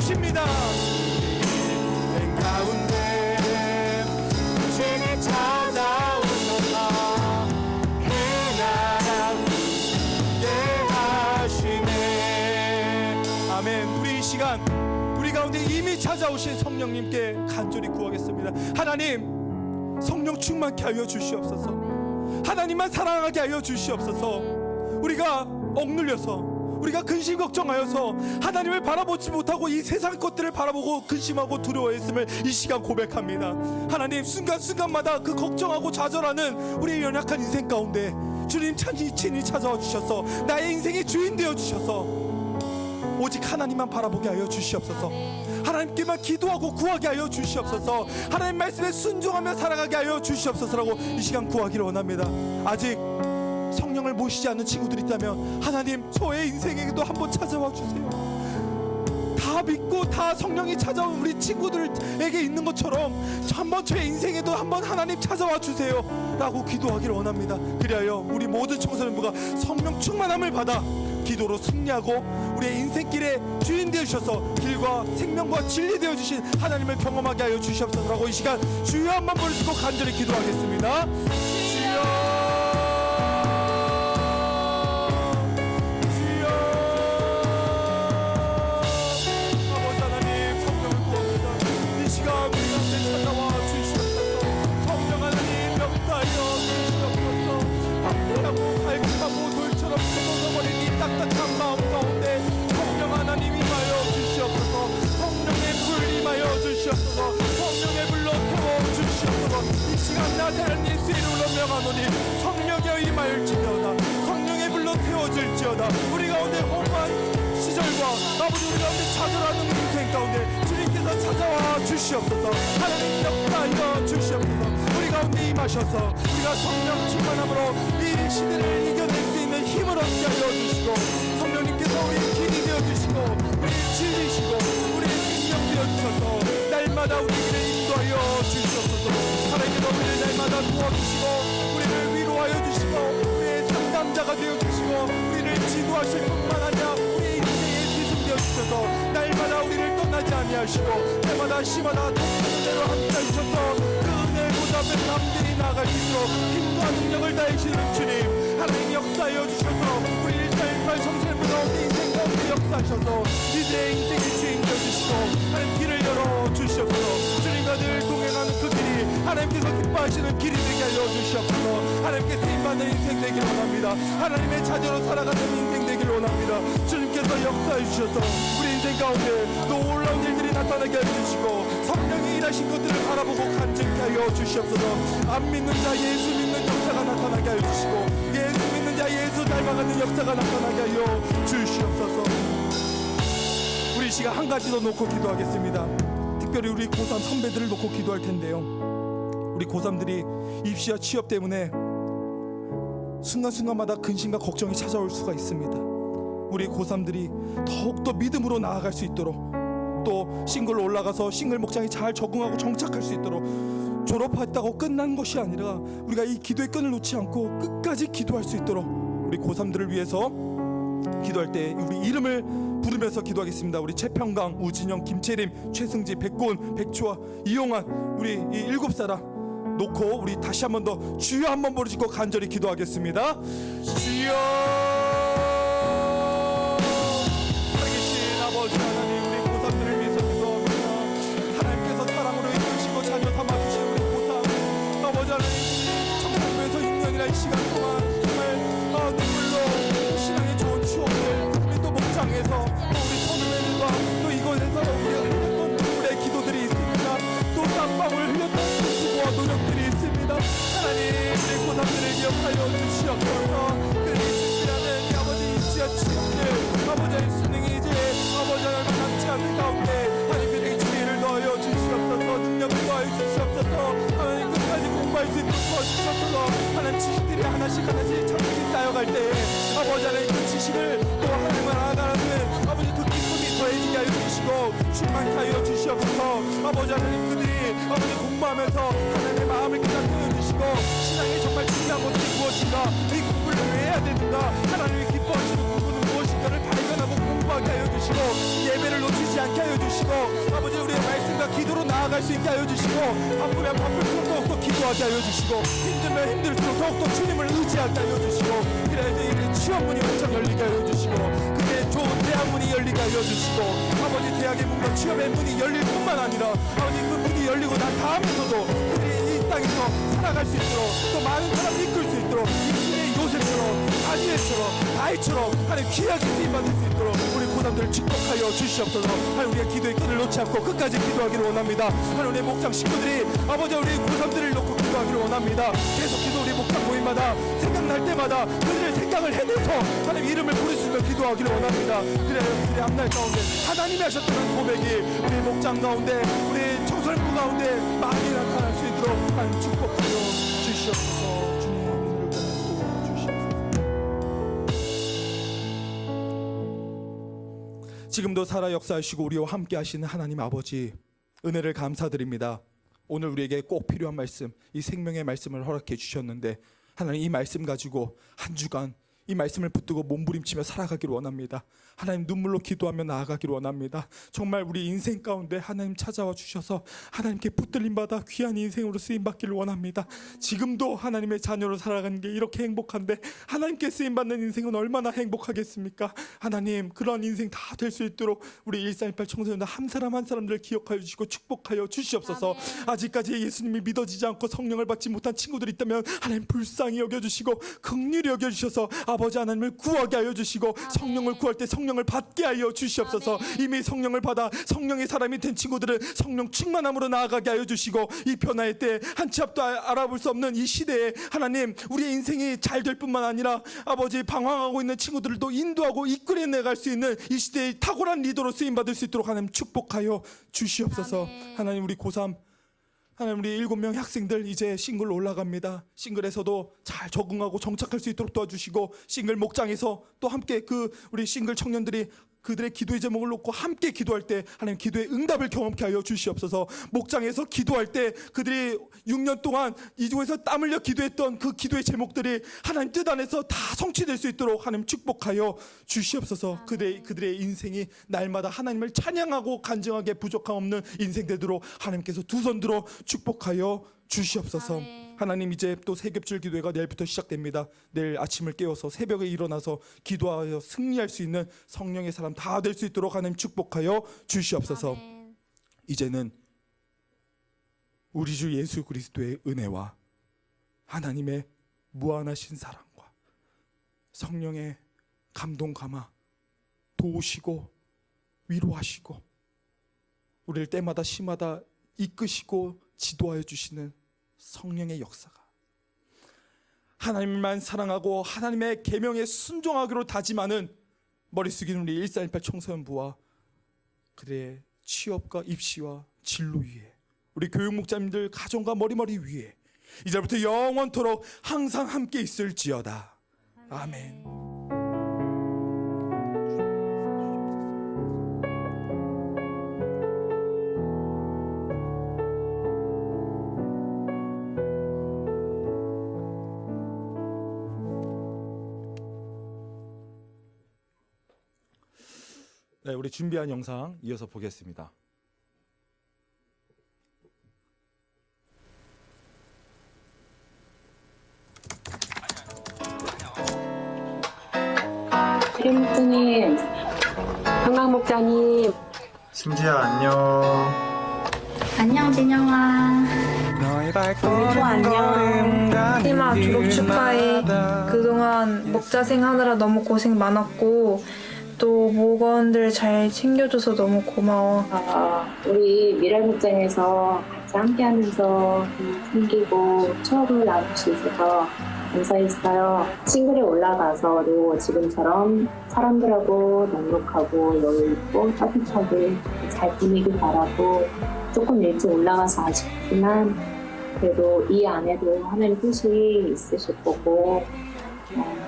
찾아오십니다. 인생 가운데 당신이 찾아오셔서 그 나라 하시네. 아멘. 우리 이 시간 우리 가운데 이미 찾아오신 성령님께 간절히 구하겠습니다. 하나님, 성령 충만케 하여 주시옵소서. 하나님만 사랑하게 하여 주시옵소서. 우리가 억눌려서, 우리가 근심 걱정하여서 하나님을 바라보지 못하고 이 세상 것들을 바라보고 근심하고 두려워했음을 이 시간 고백합니다. 하나님, 순간순간마다 그 걱정하고 좌절하는 우리의 연약한 인생 가운데 주님 친히 찾아와 주셔서 나의 인생의 주인 되어 주셔서 오직 하나님만 바라보게 하여 주시옵소서. 하나님께만 기도하고 구하게 하여 주시옵소서. 하나님 말씀에 순종하며 살아가게 하여 주시옵소서라고 이 시간 구하기를 원합니다. 아직 성령을 모시지 않는 친구들이 있다면 하나님, 저의 인생에게도 한번 찾아와 주세요. 다 믿고 다 성령이 찾아온 우리 친구들에게 있는 것처럼 한번 저의 인생에도 한번 하나님 찾아와 주세요 라고 기도하기를 원합니다. 그리하여 우리 모든 청소년부가 성령 충만함을 받아 기도로 승리하고 우리의 인생길에 주인 되어주셔서 길과 생명과 진리 되어주신 하나님을 경험하게 하여 주시옵소서라고 이 시간 주여 한번 부르시고 간절히 기도하겠습니다. 주여, 딱딱한 마음 가운데 성령 하나님 임하여 주시옵소서. 성령의 불 임하여 주시옵소서. 성령의 불로 태워 주시옵소서. 이 시간 나사렛 예수 이름으로 명하노니 성령의 임하일지어다. 성령의 불로 태워질지어다. 우리 가운데 험한 시절과 아버지 우리 가운데 좌절하는 인생 가운데 주님께서 찾아와 주시옵소서. 하나님 역사하여 주시옵소서. 우리 가운데 임하셔서 우리가 성령 충만함으로 이 시대를 이겨낼 수 있는 힘을 얻게 하여 주시고 성령님께서 우리의 길이 되어주시고 우리의 진리시고 우리의 생명 되어주셔서 날마다 우리 길을 인도하여 주시옵소서. 하나님께서 우리를 날마다 도와주시고 우리를 위로하여 주시고 우리의 상담자가 되어주시고 우리를 지도하실 뿐만 아니라 우리의 인생의 스승 되어주셔서 날마다 우리를 떠나지 아니하시고 때마다 시마다 통제대로 함께해 주셔서 그 은혜의 보좌 앞에 담대히 나아갈 수 있도록 힘과 능력을 다해주시는 주님, 하나님 역사하여 주셔서 우리 1418 청소년부 가운데 인생 가운데 역사하셔서 이들의 인생의 주인 되어주시고 하나님 길을 열어주시옵소서. 주님과 늘 동행하는 그 길이 하나님께서 기뻐하시는 길이 되게 하여 주시옵소서. 하나님께 쓰임받는 인생 되기를 원합니다. 하나님의 자녀로 살아가는 인생 되기를 원합니다. 주님께서 역사해 주셔서 우리 인생 가운데 놀라운 일들이 나타나게 해주시고 성령이 일하신 것들을 바라보고 간증케 하여 주시옵소서. 안 믿는 자 예수 믿는 역사가 나타나게 하여 주시고 예수 믿는 자 예수 닮아가는 역사가 나타나게 하여 주시옵소서. 우리 시간 한 가지 더 놓고 기도하겠습니다. 특별히 우리 고3 선배들을 놓고 기도할 텐데요. 우리 고3들이 입시와 취업 때문에 순간순간마다 근심과 걱정이 찾아올 수가 있습니다. 우리 고3들이 더욱더 믿음으로 나아갈 수 있도록 또 싱글로 올라가서 싱글 목장에 잘 적응하고 정착할 수 있도록 졸업했다고 끝난 것이 아니라 우리가 이 기도의 끈을 놓지 않고 끝까지 기도할 수 있도록 우리 고3들을 위해서 기도할 때 우리 이름을 부르면서 기도하겠습니다. 우리 최평강, 우진영, 김채림, 최승지, 백고은, 백초아, 이용환 우리 이 7사람 놓고 우리 다시 한 번 더 주여 한 번 부르시고 간절히 기도하겠습니다. 주여, 살아계신 아버지 하나님, 우리 고3들을 위해서 기도합니다. 하나님께서 사랑으로 이끄시고 자녀 삼아주신 우리 고3 아버지 하나님, 청소년부에서 6년이나 이 시간 동안 정말 눈물로 신앙의 좋은 추억을 우리 또 목장에서 또 우리 선후배들과 또 이곳에서 우리가 흘렸던 눈물의 기도들이 있습니다. 또 땀방울 흘렸던 그 수고와 노력들이 있습니다. 하나님, 우리 고3들을 기억하여 주시옵소서. 그들이 준비하는 이 아버지 입시와 취업들 아버지의 수능이 이제 아버지 얼마 남지 않는 가운데 하나님 그들에게 지혜를 넣어여 주시옵소서. 능력을 넣어여 주시옵소서. 하나님 끝까지 공부할 수 있도록 도와주시옵소서. 하나님 지식들이 하나씩 차곡히 쌓여갈 때 아버지 하나님 그 지식을 또 하나님을 알아가는 아버지 그 기쁨이 더해지게 하여 주시고 충만케 하여 주시옵소서. 아버지 하나님 그들이 아버지 공부하면서 하나님의 마음을 깨닫게 해주시고 신앙이 정말 중요한 것들이 무엇인가, 이 공부를 왜 해야 되는가, 하나님이 기뻐하시는 공부는 무엇인가를 발견하고 공부하게 하여 주시고 예배를 놓치지 않게 하여 주시고 아버지 우리의 말씀과 기도로 나아갈 수 있게 하여 주시고 바쁘면 바쁠수록 더욱더 기도하게 하여 주시고 힘들면 힘들수록 더욱더 주님을 의지하게 하여 주시고 그래서 이제 취업문이 활짝 열리게 하여 주시고 그의 좋은 대학 문이 열리게 하여 주시고 아버지 대학의 문과 취업의 문이 열릴 뿐만 아니라 아버지 그 문이 열리고 난 다음에서도 그들이 이 땅에서 살아갈 수 있도록 또 많은 사람을 이끌 수 있도록 이스라엘 요셉처럼 다니엘처럼 다윗처럼 하나님 귀하게 쓰임받을 수 있도록 우리 고담들을 축복하여 주시옵소서. 하나님 우리가 기도의 끈을 놓지 않고 끝까지 기도하기를 원합니다. 하나님 우리 목장 식구들이 아버지 우리 고담들을 놓고 기도하기를 원합니다. 계속해서 우리 목장 모임마다 생각날 때마다 그들의 생각을 해내서 하나님 이름을 부르시며 기도하기를 원합니다. 그래 우리 앞날 가운데 하나님이 하셨다는 고백이 우리 목장 가운데 우리 청소년부 가운데 많이 나타날 수 있도록 하나님 축복하여 주시옵소서. 주님 오늘을 주시옵소서. 지금도 살아 역사하시고 우리와 함께 하시는 하나님 아버지 은혜를 감사드립니다. 오늘 우리에게 꼭 필요한 말씀 이 생명의 말씀을 허락해 주셨는데 하나님 이 말씀 가지고 한 주간 이 말씀을 붙들고 몸부림치며 살아가기를 원합니다. 하나님 눈물로 기도하며 나아가기를 원합니다. 정말 우리 인생 가운데 하나님 찾아와 주셔서 하나님께 붙들림 받아 귀한 인생으로 쓰임받기를 원합니다. 지금도 하나님의 자녀로 살아가는 게 이렇게 행복한데 하나님께 쓰임받는 인생은 얼마나 행복하겠습니까? 하나님 그런 인생 다 될 수 있도록 우리 1318 청소년들 한 사람 한 사람들을 기억하여 주시고 축복하여 주시옵소서. 아직까지 예수님이 믿어지지 않고 성령을 받지 못한 친구들이 있다면 하나님 불쌍히 여겨주시고 긍휼히 여겨주셔서 아버지 하나님을 구하게 하여 주시고 성령을 구할 때 성령을 받게 하여 주시옵소서. 이미 성령을 받아 성령의 사람이 된 친구들은 성령 충만함으로 나아가게 하여 주시고 이 변화의 때 한 치 앞도 알아볼 수 없는 이 시대에 하나님 우리의 인생이 잘 될 뿐만 아니라 아버지 방황하고 있는 친구들도 인도하고 이끌어 내갈 수 있는 이 시대의 탁월한 리더로 쓰임받을 수 있도록 하나님 축복하여 주시옵소서. 하나님 우리 고3 하나님 우리 7명 학생들 이제 싱글로 올라갑니다. 싱글에서도 잘 적응하고 정착할 수 있도록 도와주시고 싱글 목장에서 또 함께 그 우리 싱글 청년들이 그들의 기도의 제목을 놓고 함께 기도할 때 하나님 기도의 응답을 경험케 하여 주시옵소서. 목장에서 기도할 때 그들이 6년 동안 이곳에서 땀 흘려 기도했던 그 기도의 제목들이 하나님 뜻 안에서 다 성취될 수 있도록 하나님 축복하여 주시옵소서. 그들의 인생이 날마다 하나님을 찬양하고 간증하게 부족함 없는 인생 되도록 하나님께서 두 손 들어 축복하여 주시옵소서. 하나님 이제 또 세겹줄 기도회가 내일부터 시작됩니다. 내일 아침을 깨워서 새벽에 일어나서 기도하여 승리할 수 있는 성령의 사람 다 될 수 있도록 하나님 축복하여 주시옵소서. 이제는 우리 주 예수 그리스도의 은혜와 하나님의 무한하신 사랑과 성령의 감동 감화 도우시고 위로하시고 우리를 때마다 시마다 이끄시고 지도하여 주시는 성령의 역사가 하나님만 사랑하고 하나님의 계명에 순종하기로 다짐하는 머리 숙이는 우리 1318 청소년부와 그들의 취업과 입시와 진로 위에 우리 교육목자님들 가정과 머리머리 위에 이제부터 영원토록 항상 함께 있을지어다. 아멘. 네, 우리 준비한 영상 이어서 보겠습니다. 김목사님, 평강 목사님. 신지야 안녕. 안녕 진영아. 또 안녕. 희마 졸업 축하해. 그동안 목자생 하느라 너무 고생 많았고 또 목원들 잘 챙겨줘서 너무 고마워. 우리 미랄 목장에서 같이 함께하면서 챙기고 추억을 나눌 수 있어서 감사했어요. 싱글에 올라가서도 지금처럼 사람들하고 넉넉하고 여유있고 따뜻하게 잘 보내길 바라고 조금 일찍 올라가서 아쉽지만 그래도 이 안에도 하나님 뜻이 있으실 거고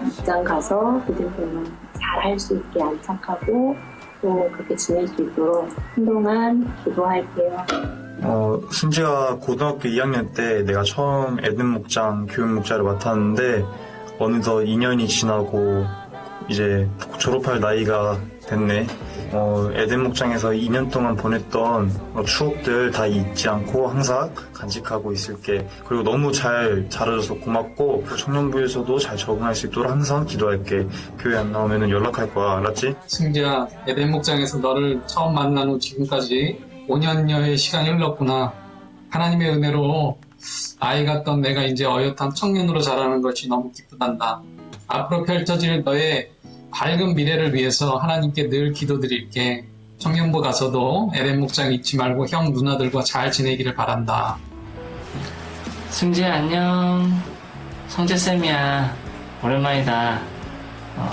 목장 가서 그들처럼 잘 할 수 있게 안착하고 또 그렇게 지낼 수 있도록 한동안 기도할게요. 순지가 고등학교 2학년 때 내가 처음 애든 목장 교육 목자를 맡았는데 어느덧 2년이 지나고 이제 졸업할 나이가 됐네. 에덴 목장에서 2년 동안 보냈던 추억들 다 잊지 않고 항상 간직하고 있을게. 그리고 너무 잘 자라줘서 고맙고 청년부에서도 잘 적응할 수 있도록 항상 기도할게. 교회 안 나오면 연락할 거야. 알았지? 승재야, 에덴 목장에서 너를 처음 만난 후 지금까지 5년여의 시간이 흘렀구나. 하나님의 은혜로 아이 같던 내가 이제 어엿한 청년으로 자라는 것이 너무 기쁘단다. 앞으로 펼쳐질 너의 밝은 미래를 위해서 하나님께 늘 기도드릴게. 청년부 가서도 에덴 목장 잊지 말고 형 누나들과 잘 지내기를 바란다. 승재야 안녕. 성재쌤이야. 오랜만이다.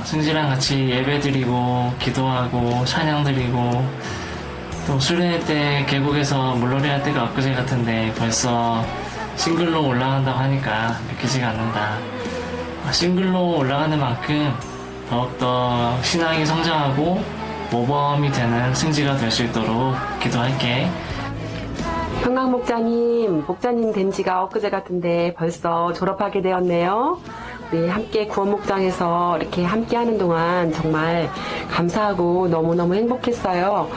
승재랑 같이 예배드리고 기도하고 찬양드리고 또 수련회 때 계곡에서 물놀이 할 때가 엊그제 같은데 벌써 싱글로 올라간다고 하니까 믿기지가 않는다. 싱글로 올라가는 만큼 더욱더 신앙이 성장하고 모범이 되는 승지가 될 수 있도록 기도할게. 평강 목자님 된 지가 엊그제 같은데 벌써 졸업하게 되었네요. 우리 함께 구원 목장에서 이렇게 함께 하는 동안 정말 감사하고 너무너무 행복했어요.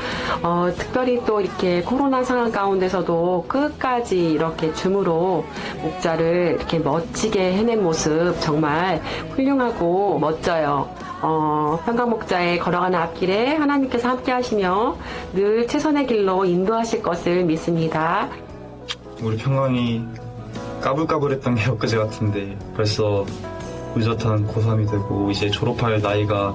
특별히 또 이렇게 코로나 상황 가운데서도 끝까지 이렇게 줌으로 목자를 이렇게 멋지게 해낸 모습 정말 훌륭하고 멋져요. 평강 목자에 걸어가는 앞길에 하나님께서 함께 하시며 늘 최선의 길로 인도하실 것을 믿습니다. 우리 평강이 까불까불했던 게 엊그제 같은데 벌써 의젓한 고3이 되고 이제 졸업할 나이가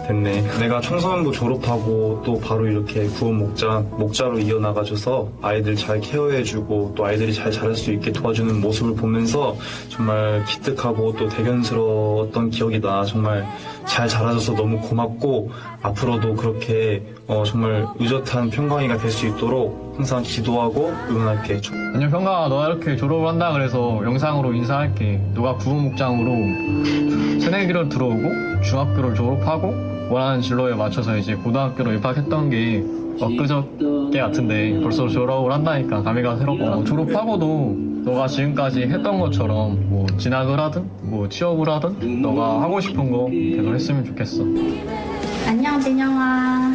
됐네. 내가 청소년부 졸업하고 또 바로 이렇게 구원 목자로 이어나가줘서 아이들 잘 케어해주고 또 아이들이 잘 자랄 수 있게 도와주는 모습을 보면서 정말 기특하고 또 대견스러웠던 기억이 나. 정말 잘 자라줘서 너무 고맙고 앞으로도 그렇게 정말 의젓한 평강이가 될 수 있도록 항상 기도하고 응원할게. 안녕 평강아, 너가 이렇게 졸업을 한다 그래서 영상으로 인사할게. 너가 구원 목장으로 새내기로 들어오고 중학교를 졸업하고 원하는 진로에 맞춰서 이제 고등학교로 입학했던 게 엊그저께 같은데 벌써 졸업을 한다니까 감회가 새롭고 졸업하고도 너가 지금까지 했던 것처럼 뭐 진학을 하든 뭐 취업을 하든 너가 하고 싶은 거 계속 했으면 좋겠어. 안녕 진영아.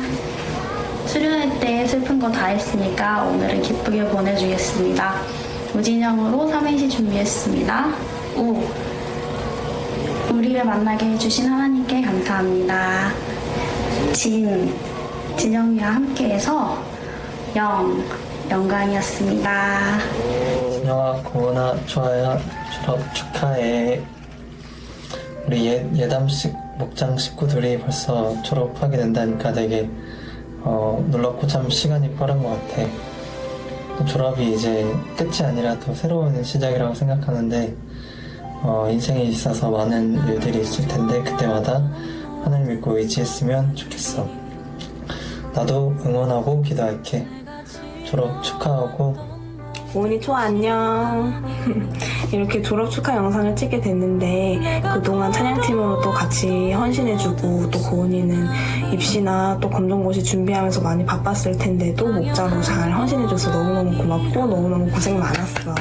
수련회 때 슬픈 거 다 했으니까 오늘은 기쁘게 보내주겠습니다. 우진영으로 삼행시 준비했습니다. 우리를 만나게 해주신 하나님께 감사합니다. 진영이와 함께해서 영광이었습니다. 진영아, 고은아, 좋아요. 졸업 축하해. 우리 예담식 목장 식구들이 벌써 졸업하게 된다니까 되게 놀랍고 참 시간이 빠른 것 같아. 졸업이 이제 끝이 아니라 더 새로운 시작이라고 생각하는데 인생에 있어서 많은 일들이 있을 텐데 그때마다 하나님 믿고 의지했으면 좋겠어. 나도 응원하고 기도할게. 졸업 축하하고. 오은이 초아 안녕. 이렇게 졸업 축하 영상을 찍게 됐는데 그동안 찬양팀으로 또 같이 헌신해주고 또 고은이는 입시나 또 검정고시 준비하면서 많이 바빴을 텐데도 목자로 잘 헌신해줘서 너무너무 고맙고 너무너무 고생 많았어.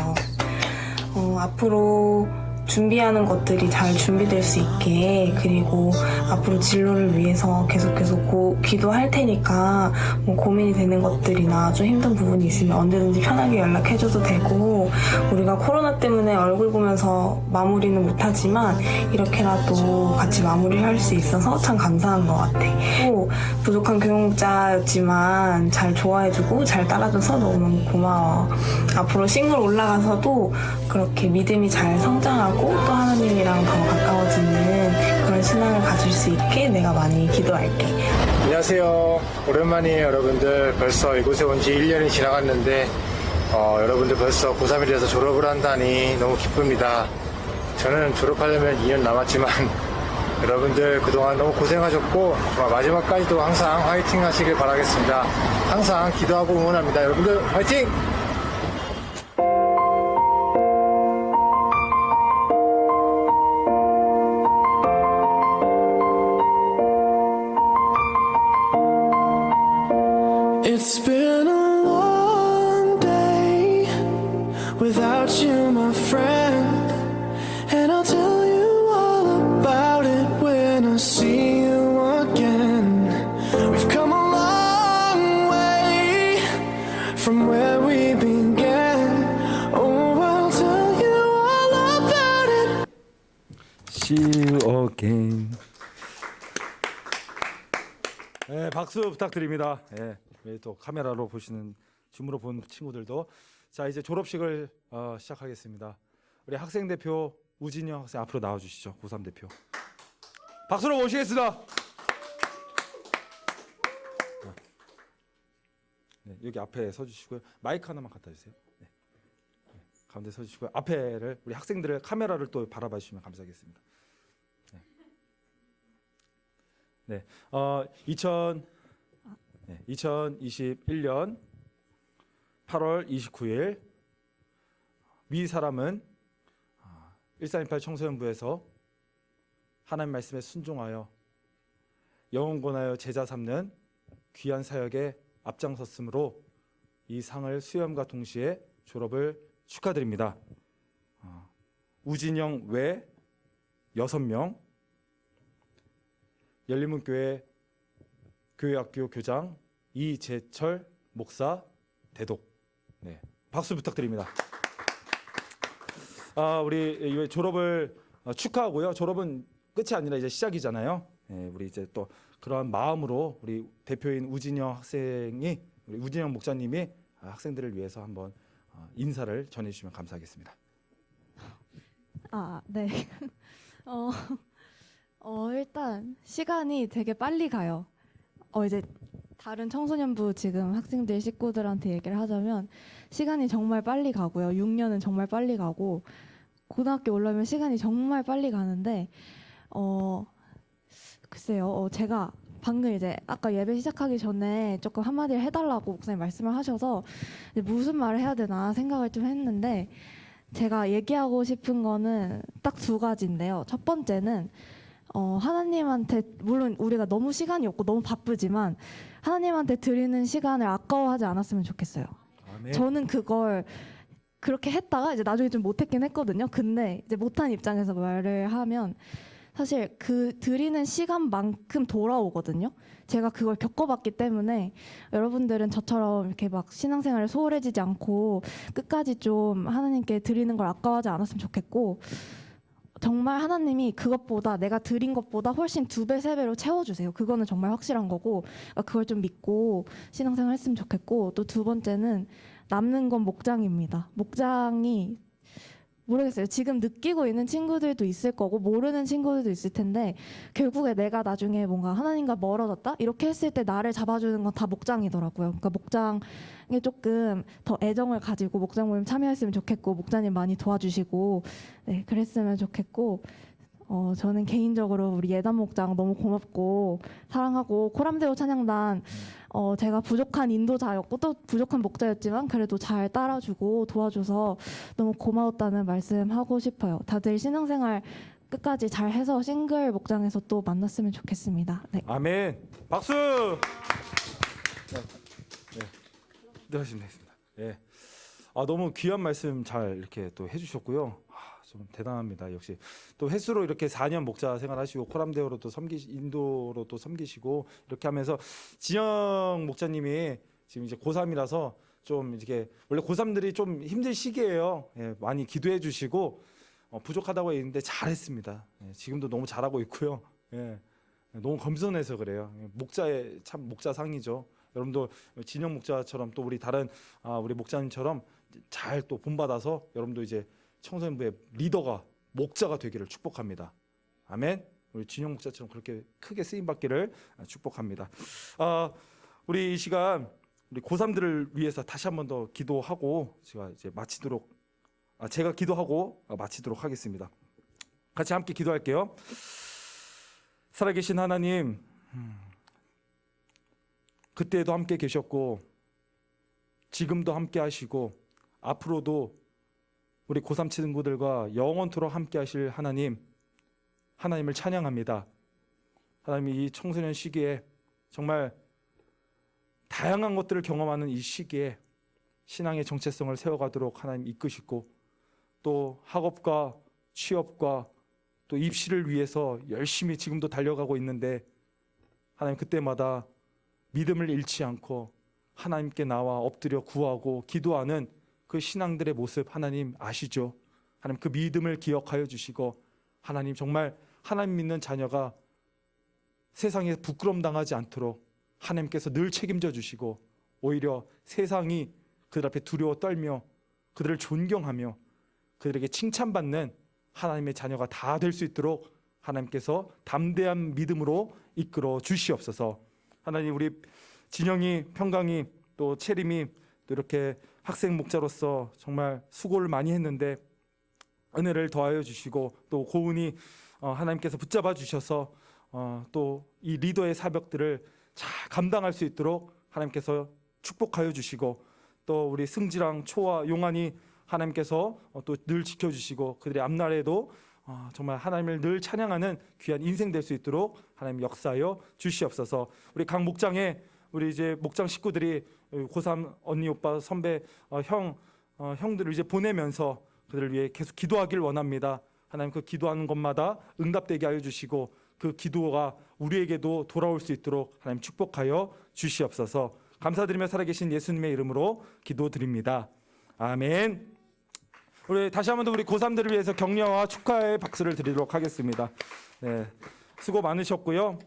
앞으로 준비하는 것들이 잘 준비될 수 있게 그리고 앞으로 진로를 위해서 계속해서 기도할 테니까 뭐 고민이 되는 것들이나 좀 힘든 부분이 있으면 언제든지 편하게 연락해줘도 되고 우리가 코로나 때문에 얼굴 보면서 마무리는 못하지만 이렇게라도 같이 마무리를 할 수 있어서 참 감사한 것 같아. 또 부족한 교육자였지만 잘 좋아해주고 잘 따라줘서 너무너무 고마워. 앞으로 싱글 올라가서도 그렇게 믿음이 잘 성장하고 또 하나님이랑 더 가까워지는 그런 신앙을 가질 수 있게 내가 많이 기도할게. 안녕하세요. 오랜만이에요, 여러분들. 벌써 이곳에 온 지 1년이 지나갔는데 여러분들 벌써 고3이 돼서 졸업을 한다니 너무 기쁩니다. 저는 졸업하려면 2년 남았지만 여러분들 그동안 너무 고생하셨고 마지막까지도 항상 화이팅 하시길 바라겠습니다. 항상 기도하고 응원합니다. 여러분들 화이팅! It's been a long day without you, my friend, and I'll tell you all about it when I see you. 네, 박수 부탁드립니다. 예, 네, 또 카메라로 보시는 줌으로 본 친구들도 자 이제 졸업식을 시작하겠습니다. 우리 학생 대표 우진영 학생 앞으로 나와주시죠. 고3 대표. 박수로 모시겠습니다. 네, 여기 앞에 서주시고요. 마이크 하나만 갖다 주세요. 네. 네, 가운데 서주시고요. 앞에를 우리 학생들을 카메라를 또 바라봐 주시면 감사하겠습니다. 네, 2021년 8월 29일 위 사람은 1328 청소년부에서 하나님 말씀에 순종하여 영혼 권하여 제자 삼는 귀한 사역에 앞장섰으므로 이 상을 수여함과 동시에 졸업을 축하드립니다. 우진영 외 6명, 열린문교회 교회학교 교장 이재철 목사 대독. 네, 박수 부탁드립니다. 우리 졸업을 축하하고요. 졸업은 끝이 아니라 이제 시작이잖아요. 네, 우리 이제 또 그런 마음으로 우리 대표인 우진영 학생이 우리 우진영 목사님이 학생들을 위해서 한번 인사를 전해주시면 감사하겠습니다. 네. 일단 시간이 되게 빨리 가요. 이제 다른 청소년부 지금 학생들 식구들한테 얘기를 하자면 시간이 정말 빨리 가고요. 6년은 정말 빨리 가고 고등학교 올라오면 시간이 정말 빨리 가는데 글쎄요. 제가 방금 이제 아까 예배 시작하기 전에 조금 한마디를 해달라고 목사님 말씀을 하셔서 이제 무슨 말을 해야 되나 생각을 좀 했는데 제가 얘기하고 싶은 거는 딱 2가지인데요. 첫 번째는 하나님한테 물론 우리가 너무 시간이 없고 너무 바쁘지만 하나님한테 드리는 시간을 아까워하지 않았으면 좋겠어요. 아멘. 저는 그걸 그렇게 했다가 이제 나중에 좀 못했긴 했거든요. 근데 이제 못한 입장에서 말을 하면 사실 그 드리는 시간만큼 돌아오거든요. 제가 그걸 겪어봤기 때문에 여러분들은 저처럼 이렇게 막 신앙생활에 소홀해지지 않고 끝까지 좀 하나님께 드리는 걸 아까워하지 않았으면 좋겠고 정말 하나님이 그것보다 내가 드린 것보다 훨씬 2배, 3배로 채워주세요. 그거는 정말 확실한 거고 그걸 좀 믿고 신앙생활 했으면 좋겠고 또 2번째는 남는 건 목장입니다. 목장이 모르겠어요. 지금 느끼고 있는 친구들도 있을 거고 모르는 친구들도 있을 텐데 결국에 내가 나중에 뭔가 하나님과 멀어졌다? 이렇게 했을 때 나를 잡아주는 건 다 목장이더라고요. 그러니까 목장에 조금 더 애정을 가지고 목장 모임 참여했으면 좋겠고 목자님 많이 도와주시고 네, 그랬으면 좋겠고 저는 개인적으로 우리 예단 목장 너무 고맙고 사랑하고 코람데오 찬양단 제가 부족한 인도자였고 또 부족한 목자였지만 그래도 잘 따라주고 도와줘서 너무 고마웠다는 말씀하고 싶어요. 다들 신앙생활 끝까지 잘 해서 싱글 목장에서 또 만났으면 좋겠습니다. 네. 아멘. 박수. 네, 하시면 되겠습니다. 예. 너무 귀한 말씀 잘 이렇게 또 해주셨고요. 좀 대단합니다. 역시 또 횟수로 이렇게 4년 목자 생활하시고 코람데오로 또 인도로 또 섬기시고 이렇게 하면서 지영 목자님이 지금 이제 고3이라서 좀 이렇게 원래 고3들이 좀 힘들 시기예요. 예, 많이 기도해 주시고 부족하다고 했는데 잘했습니다. 예, 지금도 너무 잘하고 있고요. 예, 너무 겸손해서 그래요. 목자의 참 목자상이죠. 여러분도 진영 목자처럼 또 우리 다른 우리 목자님처럼 잘 또 본받아서 여러분도 이제 청소년부의 리더가 목자가 되기를 축복합니다. 아멘. 우리 진영 목자처럼 그렇게 크게 쓰임 받기를 축복합니다. 우리 이 시간 우리 고3들을 위해서 다시 한 번 더 기도하고 제가 기도하고 마치도록 하겠습니다. 같이 함께 기도할게요. 살아계신 하나님, 그때도 함께 계셨고 지금도 함께 하시고 앞으로도 우리 고3 친구들과 영원토록 함께 하실 하나님을 찬양합니다. 하나님이 이 청소년 시기에 정말 다양한 것들을 경험하는 이 시기에 신앙의 정체성을 세워가도록 하나님 이끄시고 또 학업과 취업과 또 입시를 위해서 열심히 지금도 달려가고 있는데 하나님 그때마다 믿음을 잃지 않고 하나님께 나와 엎드려 구하고 기도하는 그 신앙들의 모습 하나님 아시죠? 하나님 그 믿음을 기억하여 주시고 하나님 정말 하나님 믿는 자녀가 세상에 부끄럼 당하지 않도록 하나님께서 늘 책임져 주시고 오히려 세상이 그들 앞에 두려워 떨며 그들을 존경하며 그들에게 칭찬받는 하나님의 자녀가 다 될 수 있도록 하나님께서 담대한 믿음으로 이끌어 주시옵소서. 하나님, 우리 진영이, 평강이, 또 채림이 또 이렇게 학생 목자로서 정말 수고를 많이 했는데 은혜를 더하여 주시고 또 고은이 하나님께서 붙잡아 주셔서 또 이 리더의 사역들을 잘 감당할 수 있도록 하나님께서 축복하여 주시고 또 우리 승지랑 초와 용환이 하나님께서 또 늘 지켜주시고 그들의 앞날에도 정말 하나님을 늘 찬양하는 귀한 인생 될 수 있도록 하나님 역사하여 주시옵소서. 우리 각 목장에 우리 이제 목장 식구들이 고3 언니 오빠 선배 형들을 이제 보내면서 그들을 위해 계속 기도하길 원합니다. 하나님, 그 기도하는 것마다 응답되게 하여 주시고 그 기도가 우리에게도 돌아올 수 있도록 하나님 축복하여 주시옵소서. 감사드리며 살아계신 예수님의 이름으로 기도드립니다. 아멘. 우리 다시 한 번 더 우리 고3들을 위해서 격려와 축하의 박수를 드리도록 하겠습니다. 네, 수고 많으셨고요.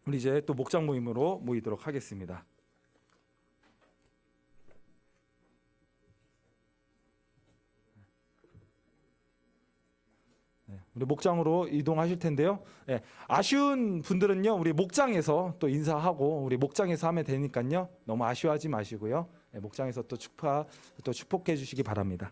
우리 이제 또 목장 모임으로 모이도록 하겠습니다. 네, 우리 목장으로 이동하실 텐데요. 네, 아쉬운 분들은요, 우리 목장에서 또 인사하고 우리 목장에서 하면 되니까요. 너무 아쉬워하지 마시고요. 네, 목장에서 또 축복해 주시기 바랍니다.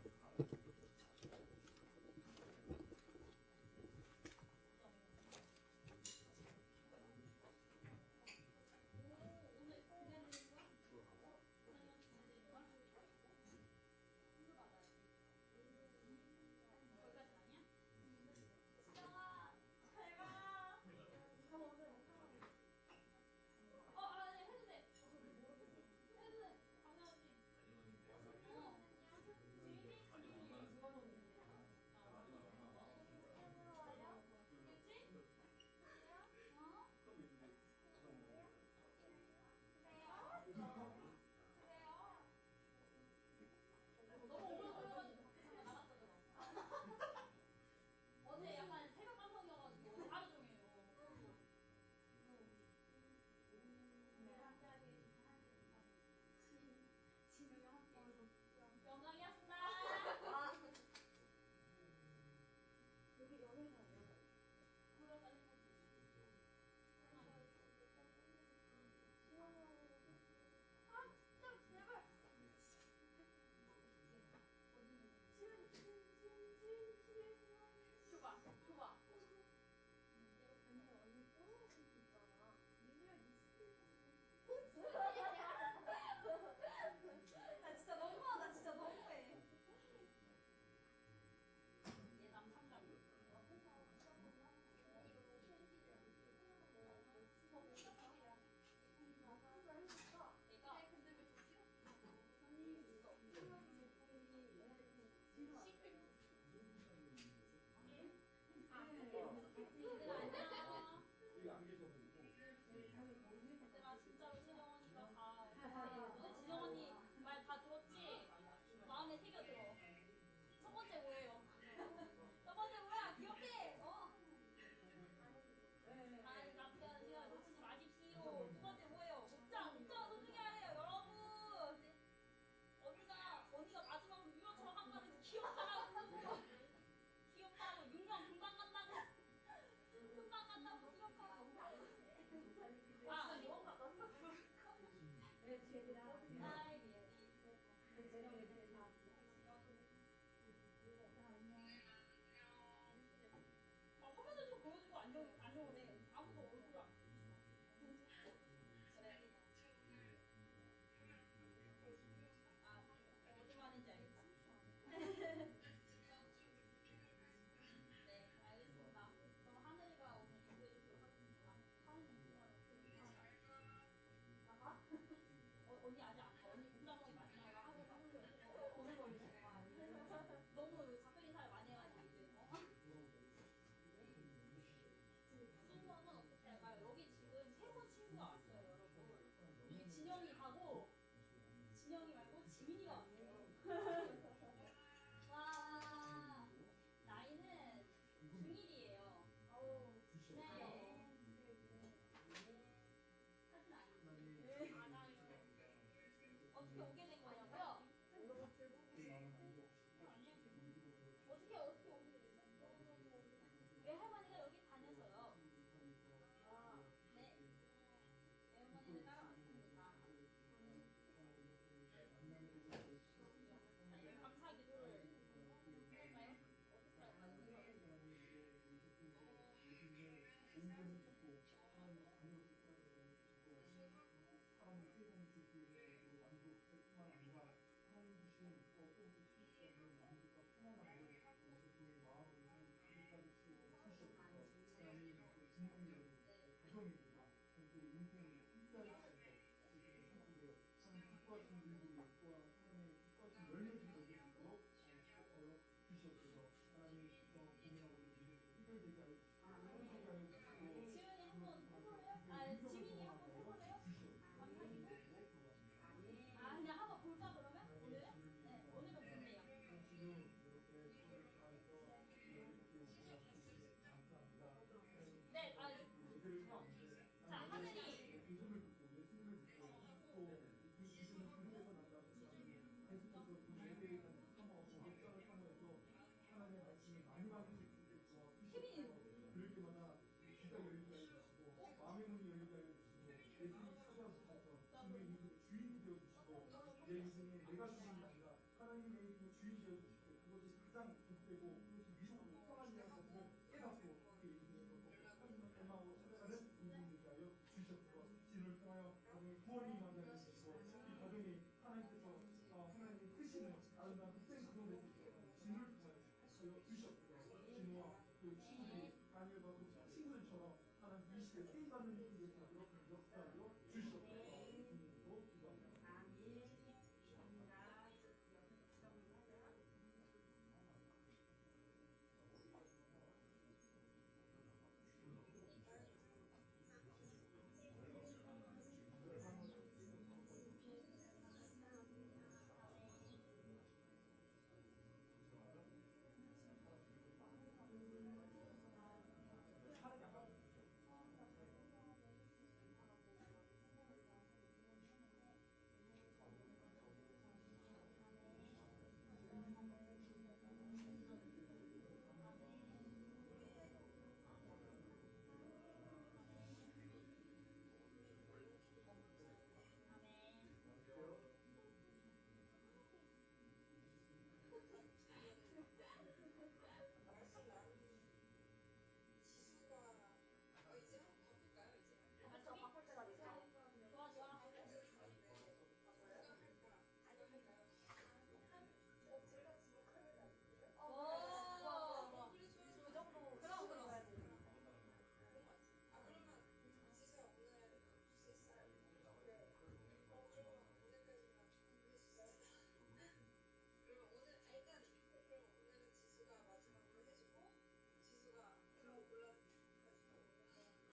내 인생에 내가 주신